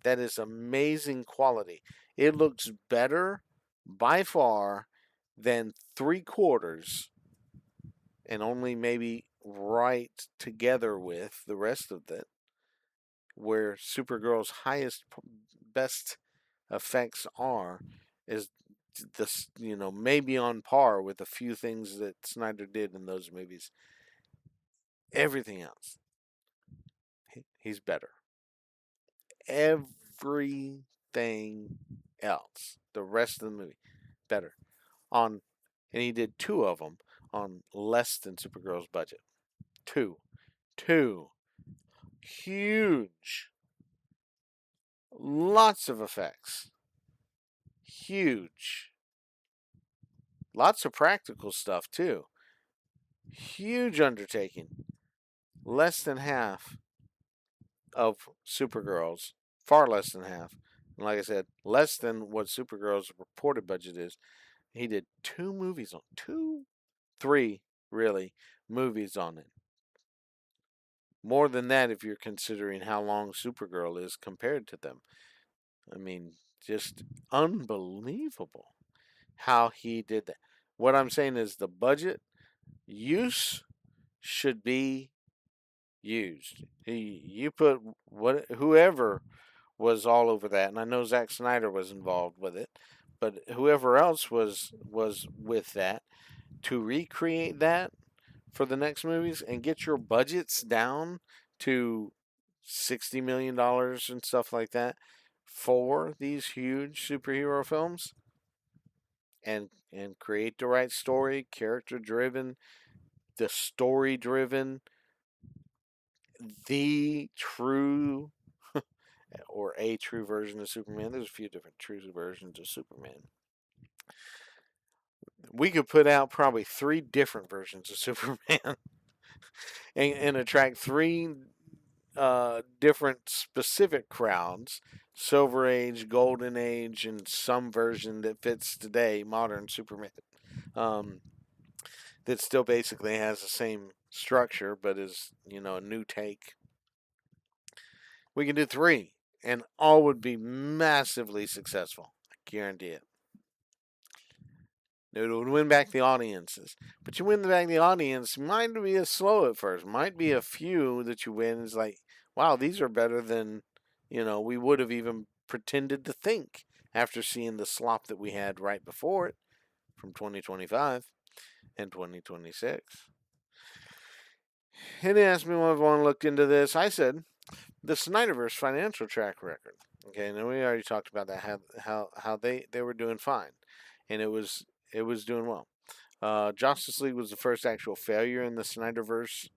That is amazing quality. It looks better by far than three quarters and only maybe right together with the rest of it, where Supergirl's best effects are, is this, maybe on par with a few things that Snyder did in those movies. Everything else, he's better. Everything else, the rest of the movie, better. On, and he did two of them on less than Supergirl's budget. Two, huge, lots of effects, huge, lots of practical stuff too. Huge undertaking, less than half of Supergirl's, far less than half. And like I said, less than what Supergirl's reported budget is. He did three, really, movies on it. More than that if you're considering how long Supergirl is compared to them. I mean, just unbelievable how he did that. What I'm saying is the budget use should be used. You put whoever was all over that, and I know Zack Snyder was involved with it, but whoever else was with that to recreate that for the next movies and get your budgets down to $60 million and stuff like that for these huge superhero films, and create the right story, character driven, the story driven, the true or a true version of Superman. There's a few different true versions of Superman. We could put out probably three different versions of Superman and attract three different specific crowds: Silver Age, Golden Age, and some version that fits today, modern Superman. Um, that still basically has the same structure, but is, a new take. We can do three, and all would be massively successful. I guarantee it. It would win back the audiences. But you win back the audience might be a slow at first. Might be a few that you win. It's like, wow, these are better than, we would have even pretended to think after seeing the slop that we had right before it from 2025 and 2026. And he asked me if I want to look into this. I said, the Snyderverse financial track record. Okay, and we already talked about that, how they were doing fine. And it was doing well. Justice League was the first actual failure in the Snyderverse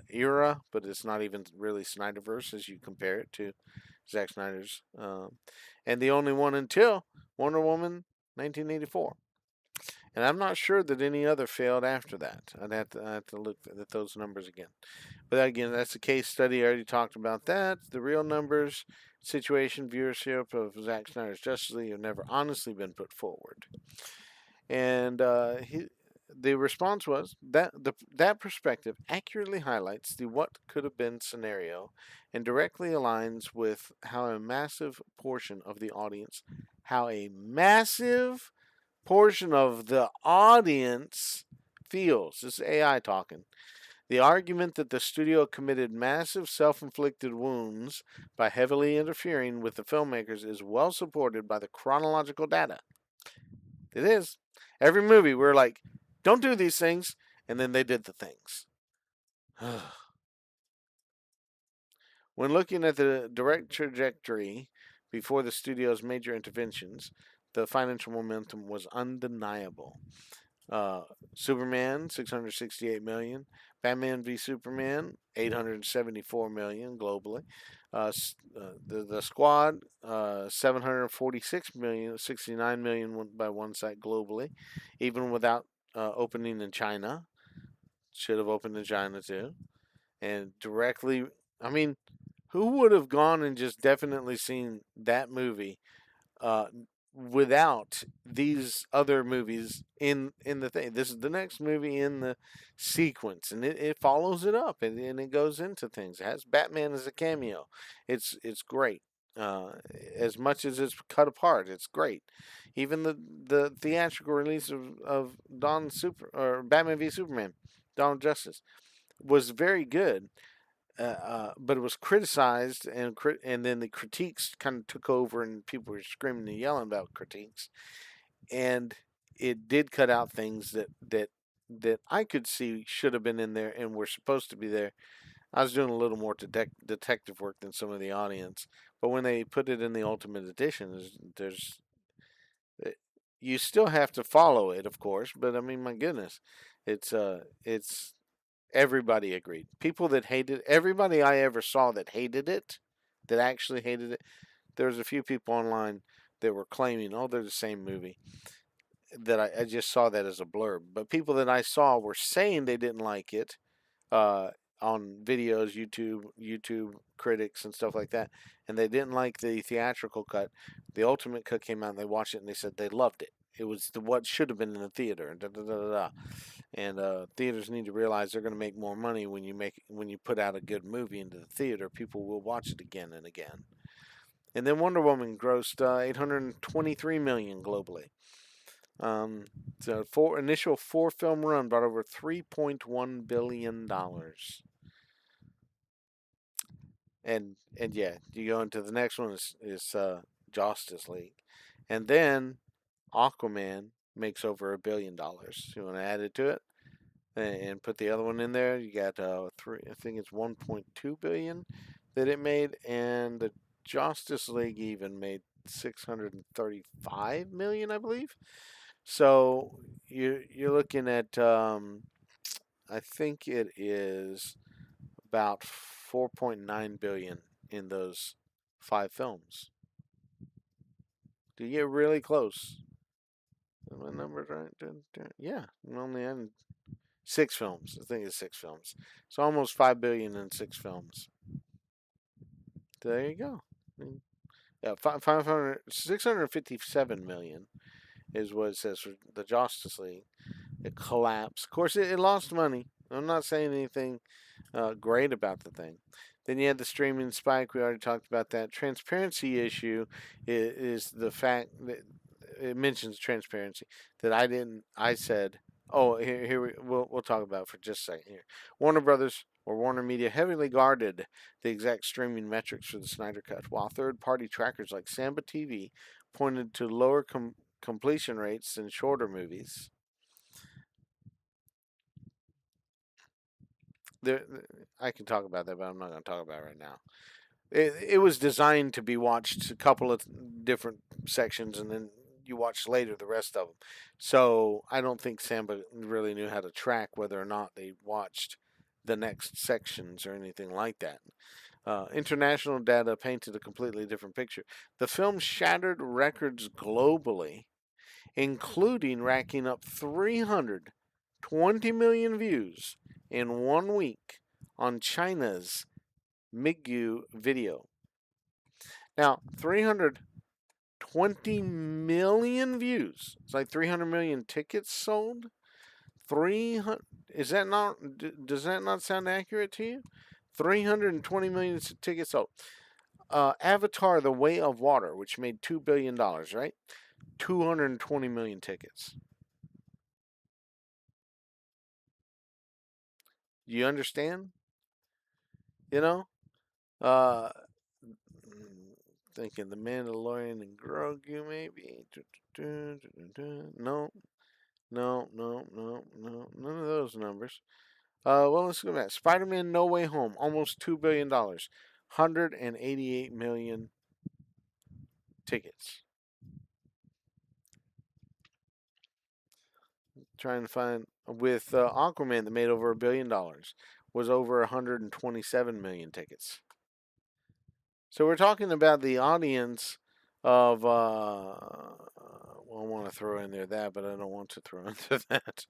era, but it's not even really Snyderverse as you compare it to Zack Snyder's. And the only one until Wonder Woman 1984. And I'm not sure that any other failed after that. I have to look at those numbers again. But again, that's a case study. I already talked about that. The real numbers, situation, viewership of Zack Snyder's Justice League have never honestly been put forward. And the response was that that perspective accurately highlights the what could have been scenario and directly aligns with how a massive portion of the audience, how a massive portion of the audience feels. This is AI talking. The argument that the studio committed massive self inflicted wounds by heavily interfering with the filmmakers is well supported by the chronological data. It is. Every movie, we're like, don't do these things, and then they did the things. When looking at the direct trajectory before the studio's major interventions, the financial momentum was undeniable. Uh, Superman 668 million, Batman v Superman 874 million globally. The Squad 746 million, 69 million by one site globally, even without opening in China. Should have opened in China too, and directly. I mean, who would have gone and just definitely seen that movie uh, without these other movies in the thing? This is the next movie in the sequence, and it follows it up, and it goes into things. It has Batman as a cameo. It's great. As much as it's cut apart, it's great. Even the theatrical release of Dawn Super or Batman v Superman, Dawn of Justice, was very good, but it was criticized, and then the critiques kind of took over, and people were screaming and yelling about critiques, and it did cut out things that I could see should have been in there and were supposed to be there. I was doing a little more detective work than some of the audience, but when they put it in the Ultimate Edition, there's you still have to follow it, of course, but I mean, my goodness, it's everybody agreed. People that hated everybody I ever saw that hated it, that actually hated it. There was a few people online that were claiming, "Oh, they're the same movie." That I just saw that as a blurb, but people that I saw were saying they didn't like it uh, on videos, YouTube critics and stuff like that, and they didn't like the theatrical cut. The ultimate cut came out, and they watched it, and they said they loved it. It was what should have been in the theater, and da da da da. Da. And theaters need to realize they're going to make more money when you put out a good movie into the theater. People will watch it again and again. And then Wonder Woman grossed 823 million globally. So initial 4 film run brought over $3.1 billion. And yeah, you go into the next one is Justice League, and then Aquaman makes over $1 billion. You want to add it to it and put the other one in there. You got three. I think it's 1.2 billion that it made, and the Justice League even made 635 million, I believe. So you're looking at I think it is about 4.9 billion in those 5 films. Do you get really close? Are my numbers right? Yeah, only in 6 films. I think it's 6 films. So almost 5 billion in 6 films. There you go. Yeah, 657 million is what it says for the Justice League. It collapsed. Of course, it lost money. I'm not saying anything great about the thing. Then you had the streaming spike. We already talked about that. Transparency issue is the fact that it mentions transparency that I didn't. I said, oh, we'll talk about it for just a second here. Warner Brothers or Warner Media heavily guarded the exact streaming metrics for the Snyder Cut, while third-party trackers like Samba TV pointed to lower completion rates than shorter movies. There, I can talk about that, but I'm not going to talk about it right now. It was designed to be watched a couple of different sections, and then you watch later the rest of them. So I don't think Samba really knew how to track whether or not they watched the next sections or anything like that. International data painted a completely different picture. The film shattered records globally including racking up 320 million views in 1 week on China's Migu video. Now, 320 million views. It's like 300 million tickets sold. 300, is that not, does that not sound accurate to you? 320 million tickets sold. Avatar: The Way of Water, which made $2 billion, right? 220 million tickets. You understand? You know? Uh, Thinking The Mandalorian and Grogu, maybe. No, no, no, no, no, none of those numbers. Well, let's go back. Spider-Man: No Way Home, almost $2 billion, 188 million tickets. Trying to find with Aquaman that made over $1 billion, was over 127 million tickets. So we're talking about the audience of well, I want to throw in there that, but I don't want to throw into that.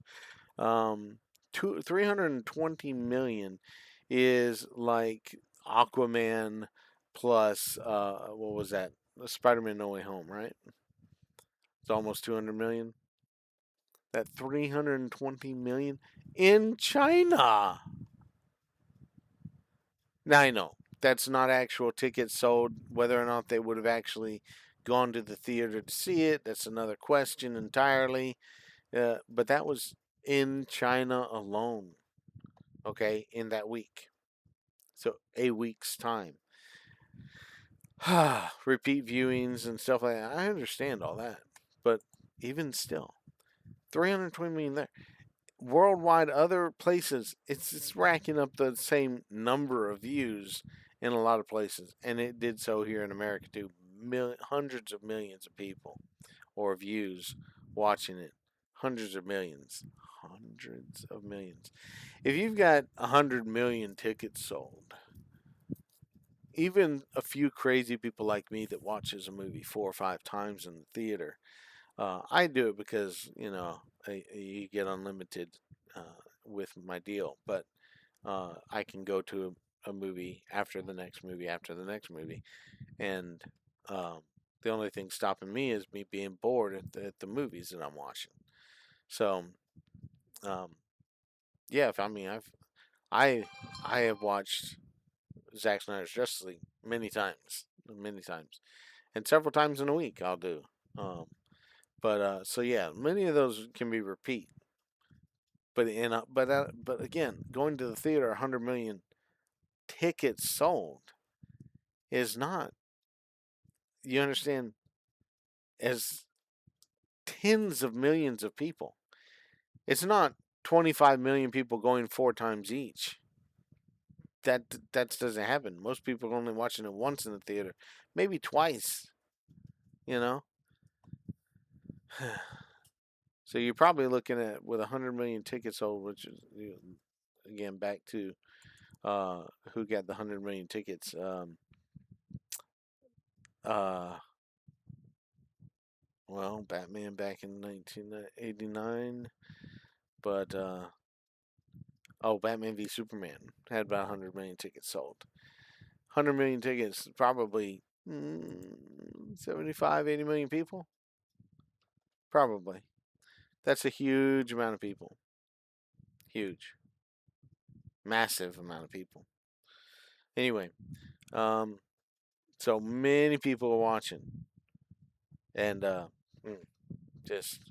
320 million is like Aquaman plus what was that? Spider-Man: No Way Home, right? It's almost 200 million. That 320 million in China. Now I know that's not actual tickets sold. Whether or not they would have actually gone to the theater to see it, that's another question entirely. But that was in China alone, okay, in that week. So a week's time. Repeat viewings and stuff like that. I understand all that. But even still, 320 million there. Worldwide, other places, it's racking up the same number of views in a lot of places. And it did so here in America too. Hundreds of millions of people or views watching it. Hundreds of millions. Hundreds of millions. If you've got 100 million tickets sold, even a few crazy people like me that watches a movie 4 or 5 times in the theater, I do it because you get unlimited with my deal, but I can go to a movie after the next movie after the next movie, and um, the only thing stopping me is me being bored at the movies that I'm watching. So, um, yeah, if I mean I I have watched Zack Snyder's Justice League many times, and several times in a week I'll do. Um, but so yeah, many of those can be repeat. But again, going to the theater, 100 million tickets sold is not. You understand? As tens of millions of people, it's not 25 million people going 4 times each. That doesn't happen. Most people are only watching it once in the theater, maybe twice. You know. So you're probably looking at with 100 million tickets sold, which is again back to who got the 100 million tickets. Uh, well, Batman back in 1989, but Batman v Superman had about 100 million tickets sold. 100 million tickets, probably 75, 80 million people. Probably. That's a huge amount of people. Huge. Massive amount of people. Anyway, so many people are watching. And just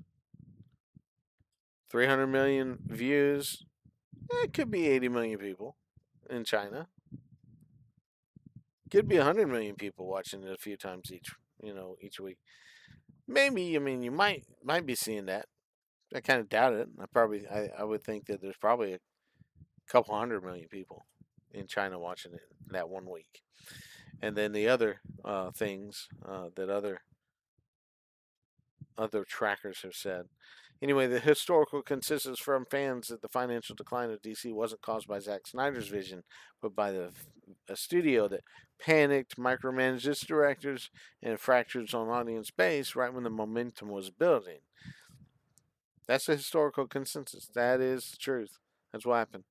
300 million views. It could be 80 million people in China. Could be 100 million people watching it a few times each week. Maybe, I mean, you might be seeing that. I kind of doubt it. I would think that there's probably a couple 100 million people in China watching it that 1 week. And then the other things that other trackers have said, Anyway, the historical consensus from fans that the financial decline of DC wasn't caused by Zack Snyder's vision, but by a studio that panicked, micromanaged its directors, and fractured on audience base right when the momentum was building. That's the historical consensus. That is the truth. That's what happened.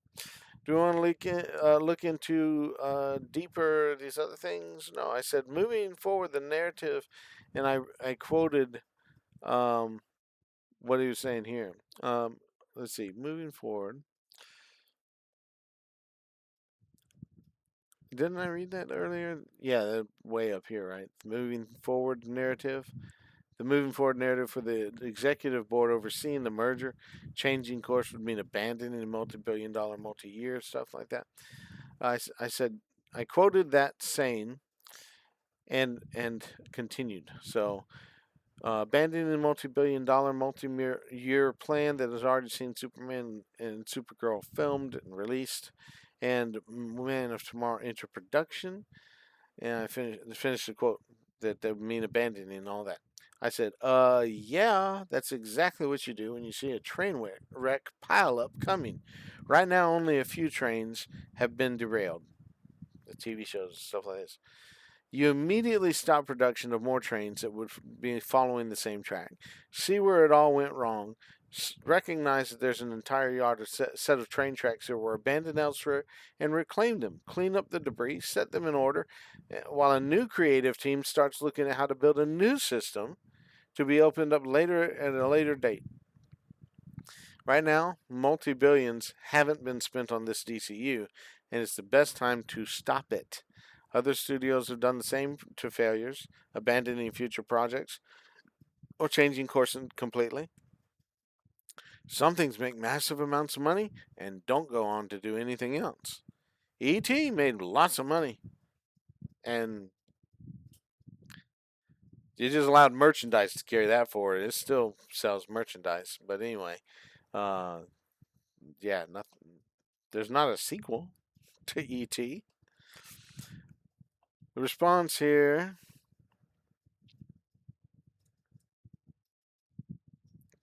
Do you want to look into deeper these other things? No, I said moving forward the narrative, and I quoted what he was saying here. Let's see, moving forward. Didn't I read that earlier? Yeah, way up here, right? The moving forward narrative. The moving forward narrative for the executive board overseeing the merger, changing course would mean abandoning multi-billion-dollar, multi-year stuff like that. I said I quoted that saying and continued. So abandoning the multi-billion-dollar, multi-year plan that has already seen Superman and Supergirl filmed and released, and Man of Tomorrow enter production. And I finished the quote that would mean abandoning and all that. I said, yeah, that's exactly what you do when you see a train wreck pile up coming. Right now, only a few trains have been derailed. The TV shows, stuff like this. You immediately stop production of more trains that would be following the same track. See where it all went wrong. Recognize that there's an entire yard of set of train tracks that were abandoned elsewhere and reclaim them. Clean up the debris, set them in order, while a new creative team starts looking at how to build a new system to be opened up later at a later date. Right now, multi billions haven't been spent on this DCU, and it's the best time to stop it. Other studios have done the same to failures, abandoning future projects or changing course completely. Some things make massive amounts of money and don't go on to do anything else. E.T. made lots of money, and you just allowed merchandise to carry that forward. It still sells merchandise, but anyway, uh, yeah, nothing. There's not a sequel to E.T. The response here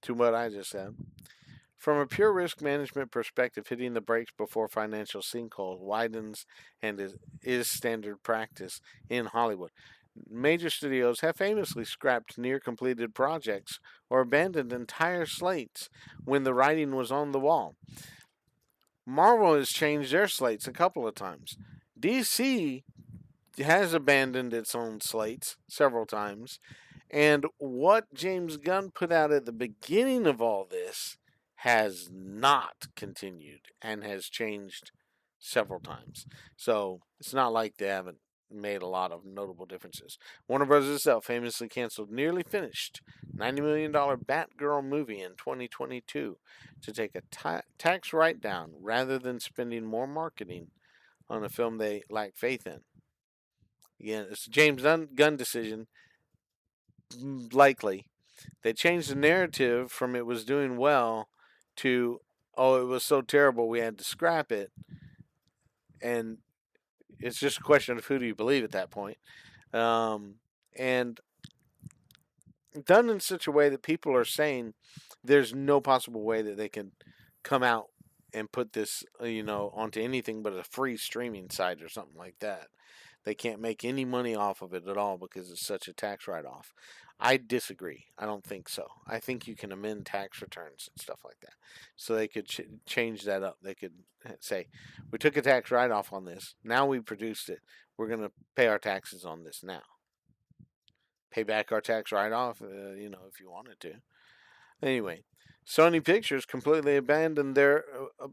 to what I just said. From a pure risk management perspective, hitting the brakes before financial sinkhole widens and is standard practice in Hollywood. Major studios have famously scrapped near completed projects or abandoned entire slates when the writing was on the wall. Marvel has changed their slates a couple of times. DC has abandoned its own slates several times. And what James Gunn put out at the beginning of all this has not continued and has changed several times. So it's not like they haven't made a lot of notable differences. Warner Bros. Itself famously canceled nearly finished $90 million Batgirl movie in 2022 to take a tax write down rather than spending more marketing on a film they lack faith in. Again, it's a James Gunn decision, likely. They changed the narrative from it was doing well to, oh, it was so terrible we had to scrap it. And it's just a question of who do you believe at that point. And done in such a way that people are saying there's no possible way that they can come out and put this, onto anything but a free streaming site or something like that. They can't make any money off of it at all because it's such a tax write off. I disagree. I don't think so. I think you can amend tax returns and stuff like that. So they could change that up. They could say, we took a tax write off on this. Now we produced it. We're going to pay our taxes on this now. Pay back our tax write off, if you wanted to. Anyway, Sony Pictures completely abandoned their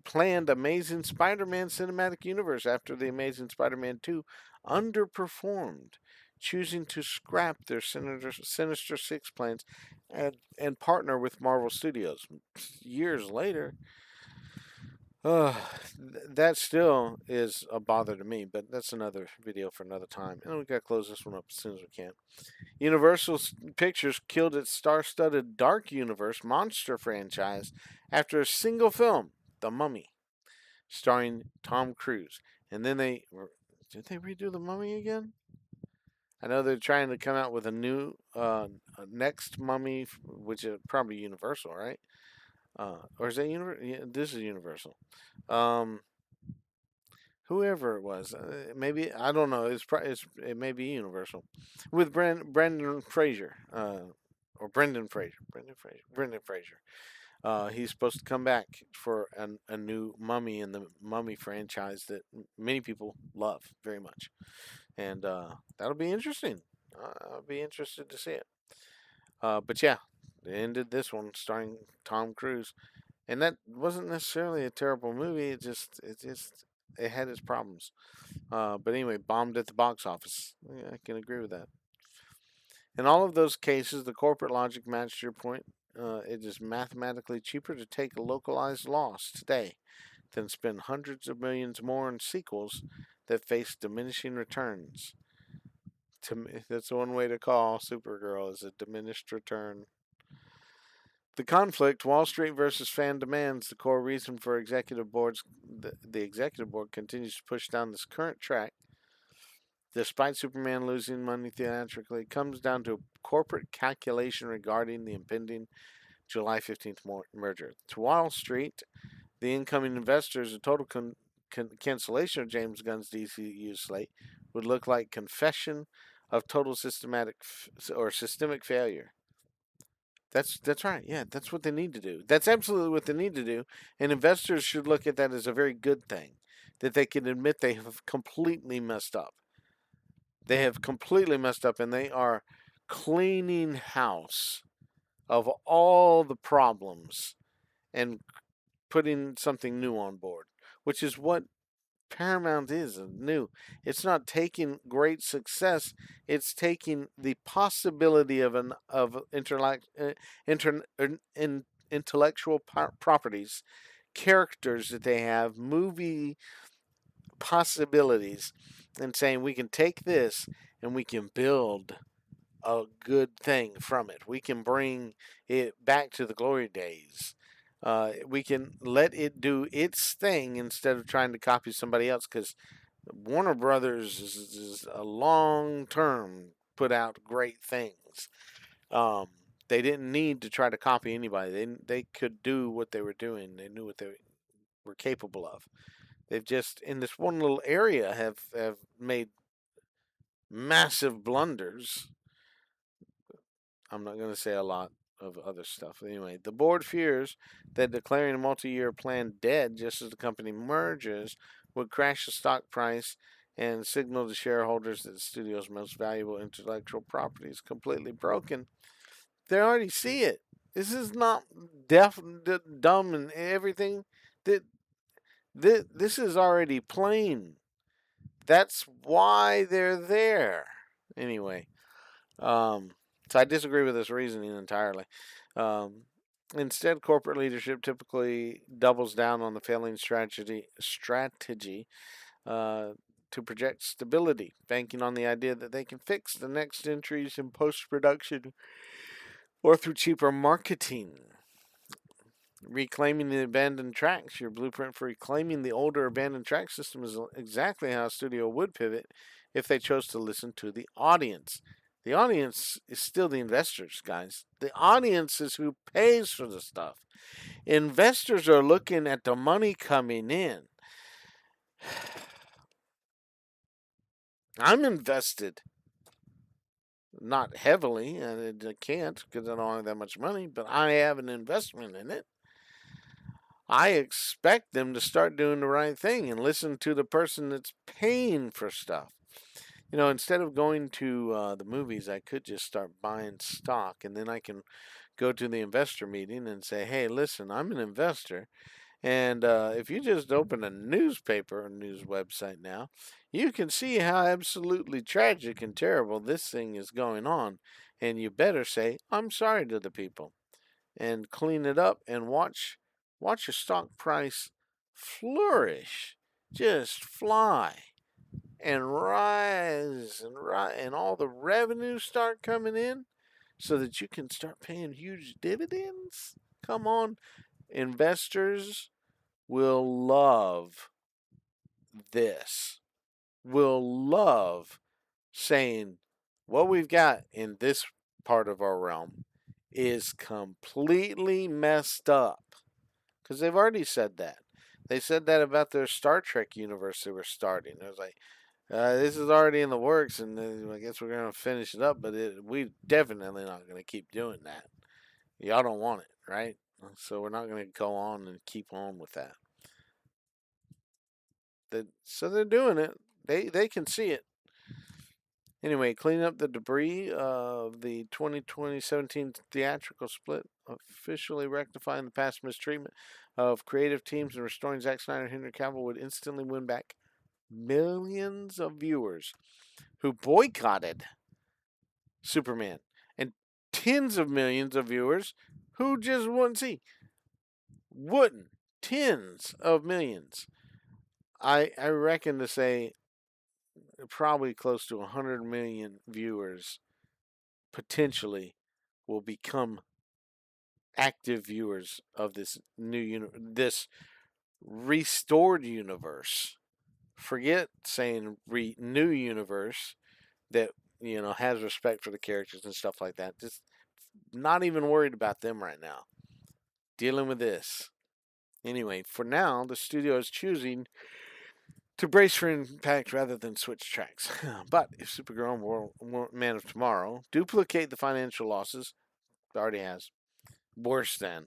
planned Amazing Spider-Man cinematic universe after the Amazing Spider-Man 2 underperformed, choosing to scrap their Sinister Six plans and partner with Marvel Studios. Years later, that still is a bother to me, but that's another video for another time. And we got to close this one up as soon as we can. Universal Pictures killed its star-studded Dark Universe monster franchise after a single film, The Mummy, starring Tom Cruise. And then did they redo The Mummy again? I know they're trying to come out with a new next Mummy, which is probably Universal, right? Or is that Universal? Yeah, this is Universal. Um, Whoever it was, maybe I don't know. It may be Universal with Brendan Fraser, or Brendan Fraser. He's supposed to come back for a new Mummy in the Mummy franchise that many people love very much, and that'll be interesting. I'll be interested to see it. But yeah, they ended this one starring Tom Cruise, and that wasn't necessarily a terrible movie. It had its problems. But anyway, bombed at the box office. Yeah, I can agree with that. In all of those cases, the corporate logic matched your point. It is mathematically cheaper to take a localized loss today than spend hundreds of millions more on sequels that face diminishing returns. To me, that's one way to call Supergirl is a diminished return. The conflict, Wall Street versus fan demands, the core reason for the executive board continues to push down this current track, despite Superman losing money theatrically, comes down to a corporate calculation regarding the impending July 15th merger. To Wall Street, the incoming investors, a total cancellation of James Gunn's DCU slate would look like confession of total systemic failure. That's right. Yeah, that's what they need to do. That's absolutely what they need to do. And investors should look at that as a very good thing, that they can admit they have completely messed up. They have completely messed up, and they are cleaning house of all the problems and putting something new on board, which is what Paramount is new. It's not taking great success. It's taking the possibility of intellectual properties, characters that they have, movie possibilities, and saying we can take this and we can build a good thing from it. We can bring it back to the glory days. We can let it do its thing instead of trying to copy somebody else, because Warner Brothers is a long term put out great things. Um, they didn't need to try to copy anybody. They could do what they were doing. They knew what they were capable of. They've just in this one little area have made massive blunders. I'm not going to say a lot of other stuff. Anyway, the board fears that declaring a multi-year plan dead just as the company merges would crash the stock price and signal to shareholders that the studio's most valuable intellectual property is completely broken. They already see it. This is not dumb and everything. This is already plain. That's why they're there. Anyway, um, so I disagree with this reasoning entirely. Um, Instead, corporate leadership typically doubles down on the failing strategy uh, to project stability, banking on the idea that they can fix the next entries in post production or through cheaper marketing. Reclaiming the abandoned tracks, your blueprint for reclaiming the older abandoned track system is exactly how a studio would pivot if they chose to listen to the audience. The audience is still the investors, guys. The audience is who pays for the stuff. Investors are looking at the money coming in. I'm invested. Not heavily, and I can't because I don't have that much money, but I have an investment in it. I expect them to start doing the right thing and listen to the person that's paying for stuff. You know, instead of going to the movies, I could just start buying stock, and then I can go to the investor meeting and say, hey, listen, I'm an investor. And if you just open a newspaper or news website now, you can see how absolutely tragic and terrible this thing is going on. And you better say, I'm sorry to the people and clean it up and watch your stock price flourish, just fly and rise and all the revenues start coming in so that you can start paying huge dividends. Come on, investors will love this. Will love saying what we've got in this part of our realm is completely messed up. because they've already said that. They said that about their Star Trek universe they were starting. It was like, this is already in the works, and I guess we're going to finish it up, but we definitely not going to keep doing that. Y'all don't want it, right? So we're not going to go on and keep on with that. So they're doing it. They can see it. Anyway, cleaning up the debris of the 2017 theatrical split, officially rectifying the past mistreatment of creative teams and restoring Zack Snyder and Henry Cavill would instantly win back millions of viewers who boycotted Superman and tens of millions of viewers who just wouldn't see. Wouldn't. Tens of millions. I reckon to say probably close to 100 million viewers potentially will become active viewers of this restored universe. Forget saying new universe that has respect for the characters and stuff like that. Just not even worried about them right now. Dealing with this. Anyway, for now, the studio is choosing to brace for impact rather than switch tracks. But if Supergirl and Man of Tomorrow duplicate the financial losses, it already has. Worse than,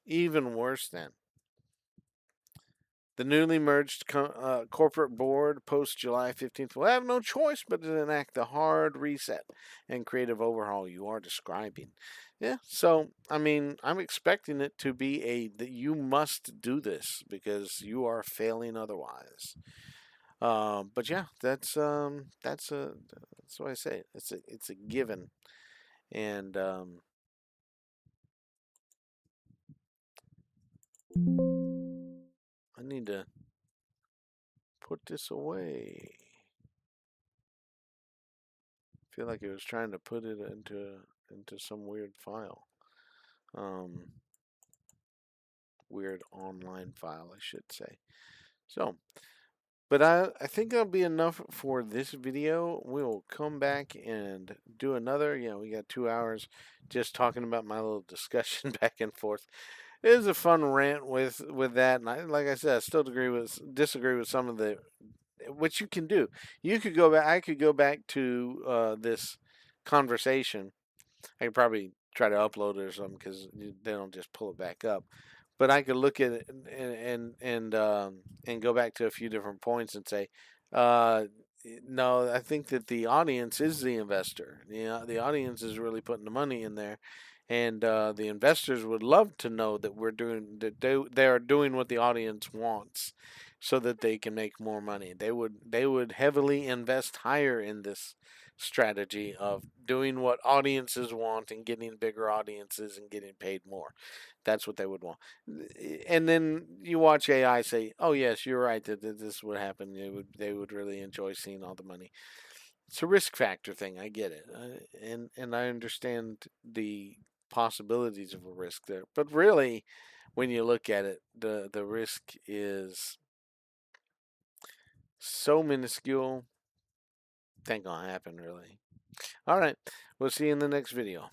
even worse than. The newly merged corporate board post July 15th will have no choice but to enact the hard reset and creative overhaul you are describing. Yeah, so I mean, I'm expecting it to be that you must do this because you are failing otherwise. But yeah, that's what I say. It's a given, and I need to put this away. I feel like it was trying to put it into some weird file. Um, Weird online file, I should say. So, but I think that'll be enough for this video. We'll come back and do another. We got 2 hours just talking about my little discussion back and forth. It was a fun rant with that, and like I said, I still disagree with some of the which you can do. You could go back. I could go back to this conversation. I could probably try to upload it or something because they don't just pull it back up. But I could look at it and go back to a few different points and say, uh, no, I think that the audience is the investor. The audience is really putting the money in there, and the investors would love to know that we're doing that. They are doing what the audience wants, so that they can make more money. They would heavily invest higher in this strategy of doing what audiences want and getting bigger audiences and getting paid more. That's what they would want. And then you watch AI say, "Oh yes, you're right that this would happen." They would really enjoy seeing all the money. It's a risk factor thing. I get it, and I understand the possibilities of a risk there. But really, when you look at it, the risk is so minuscule. It ain't gonna happen really. All right, we'll see you in the next video.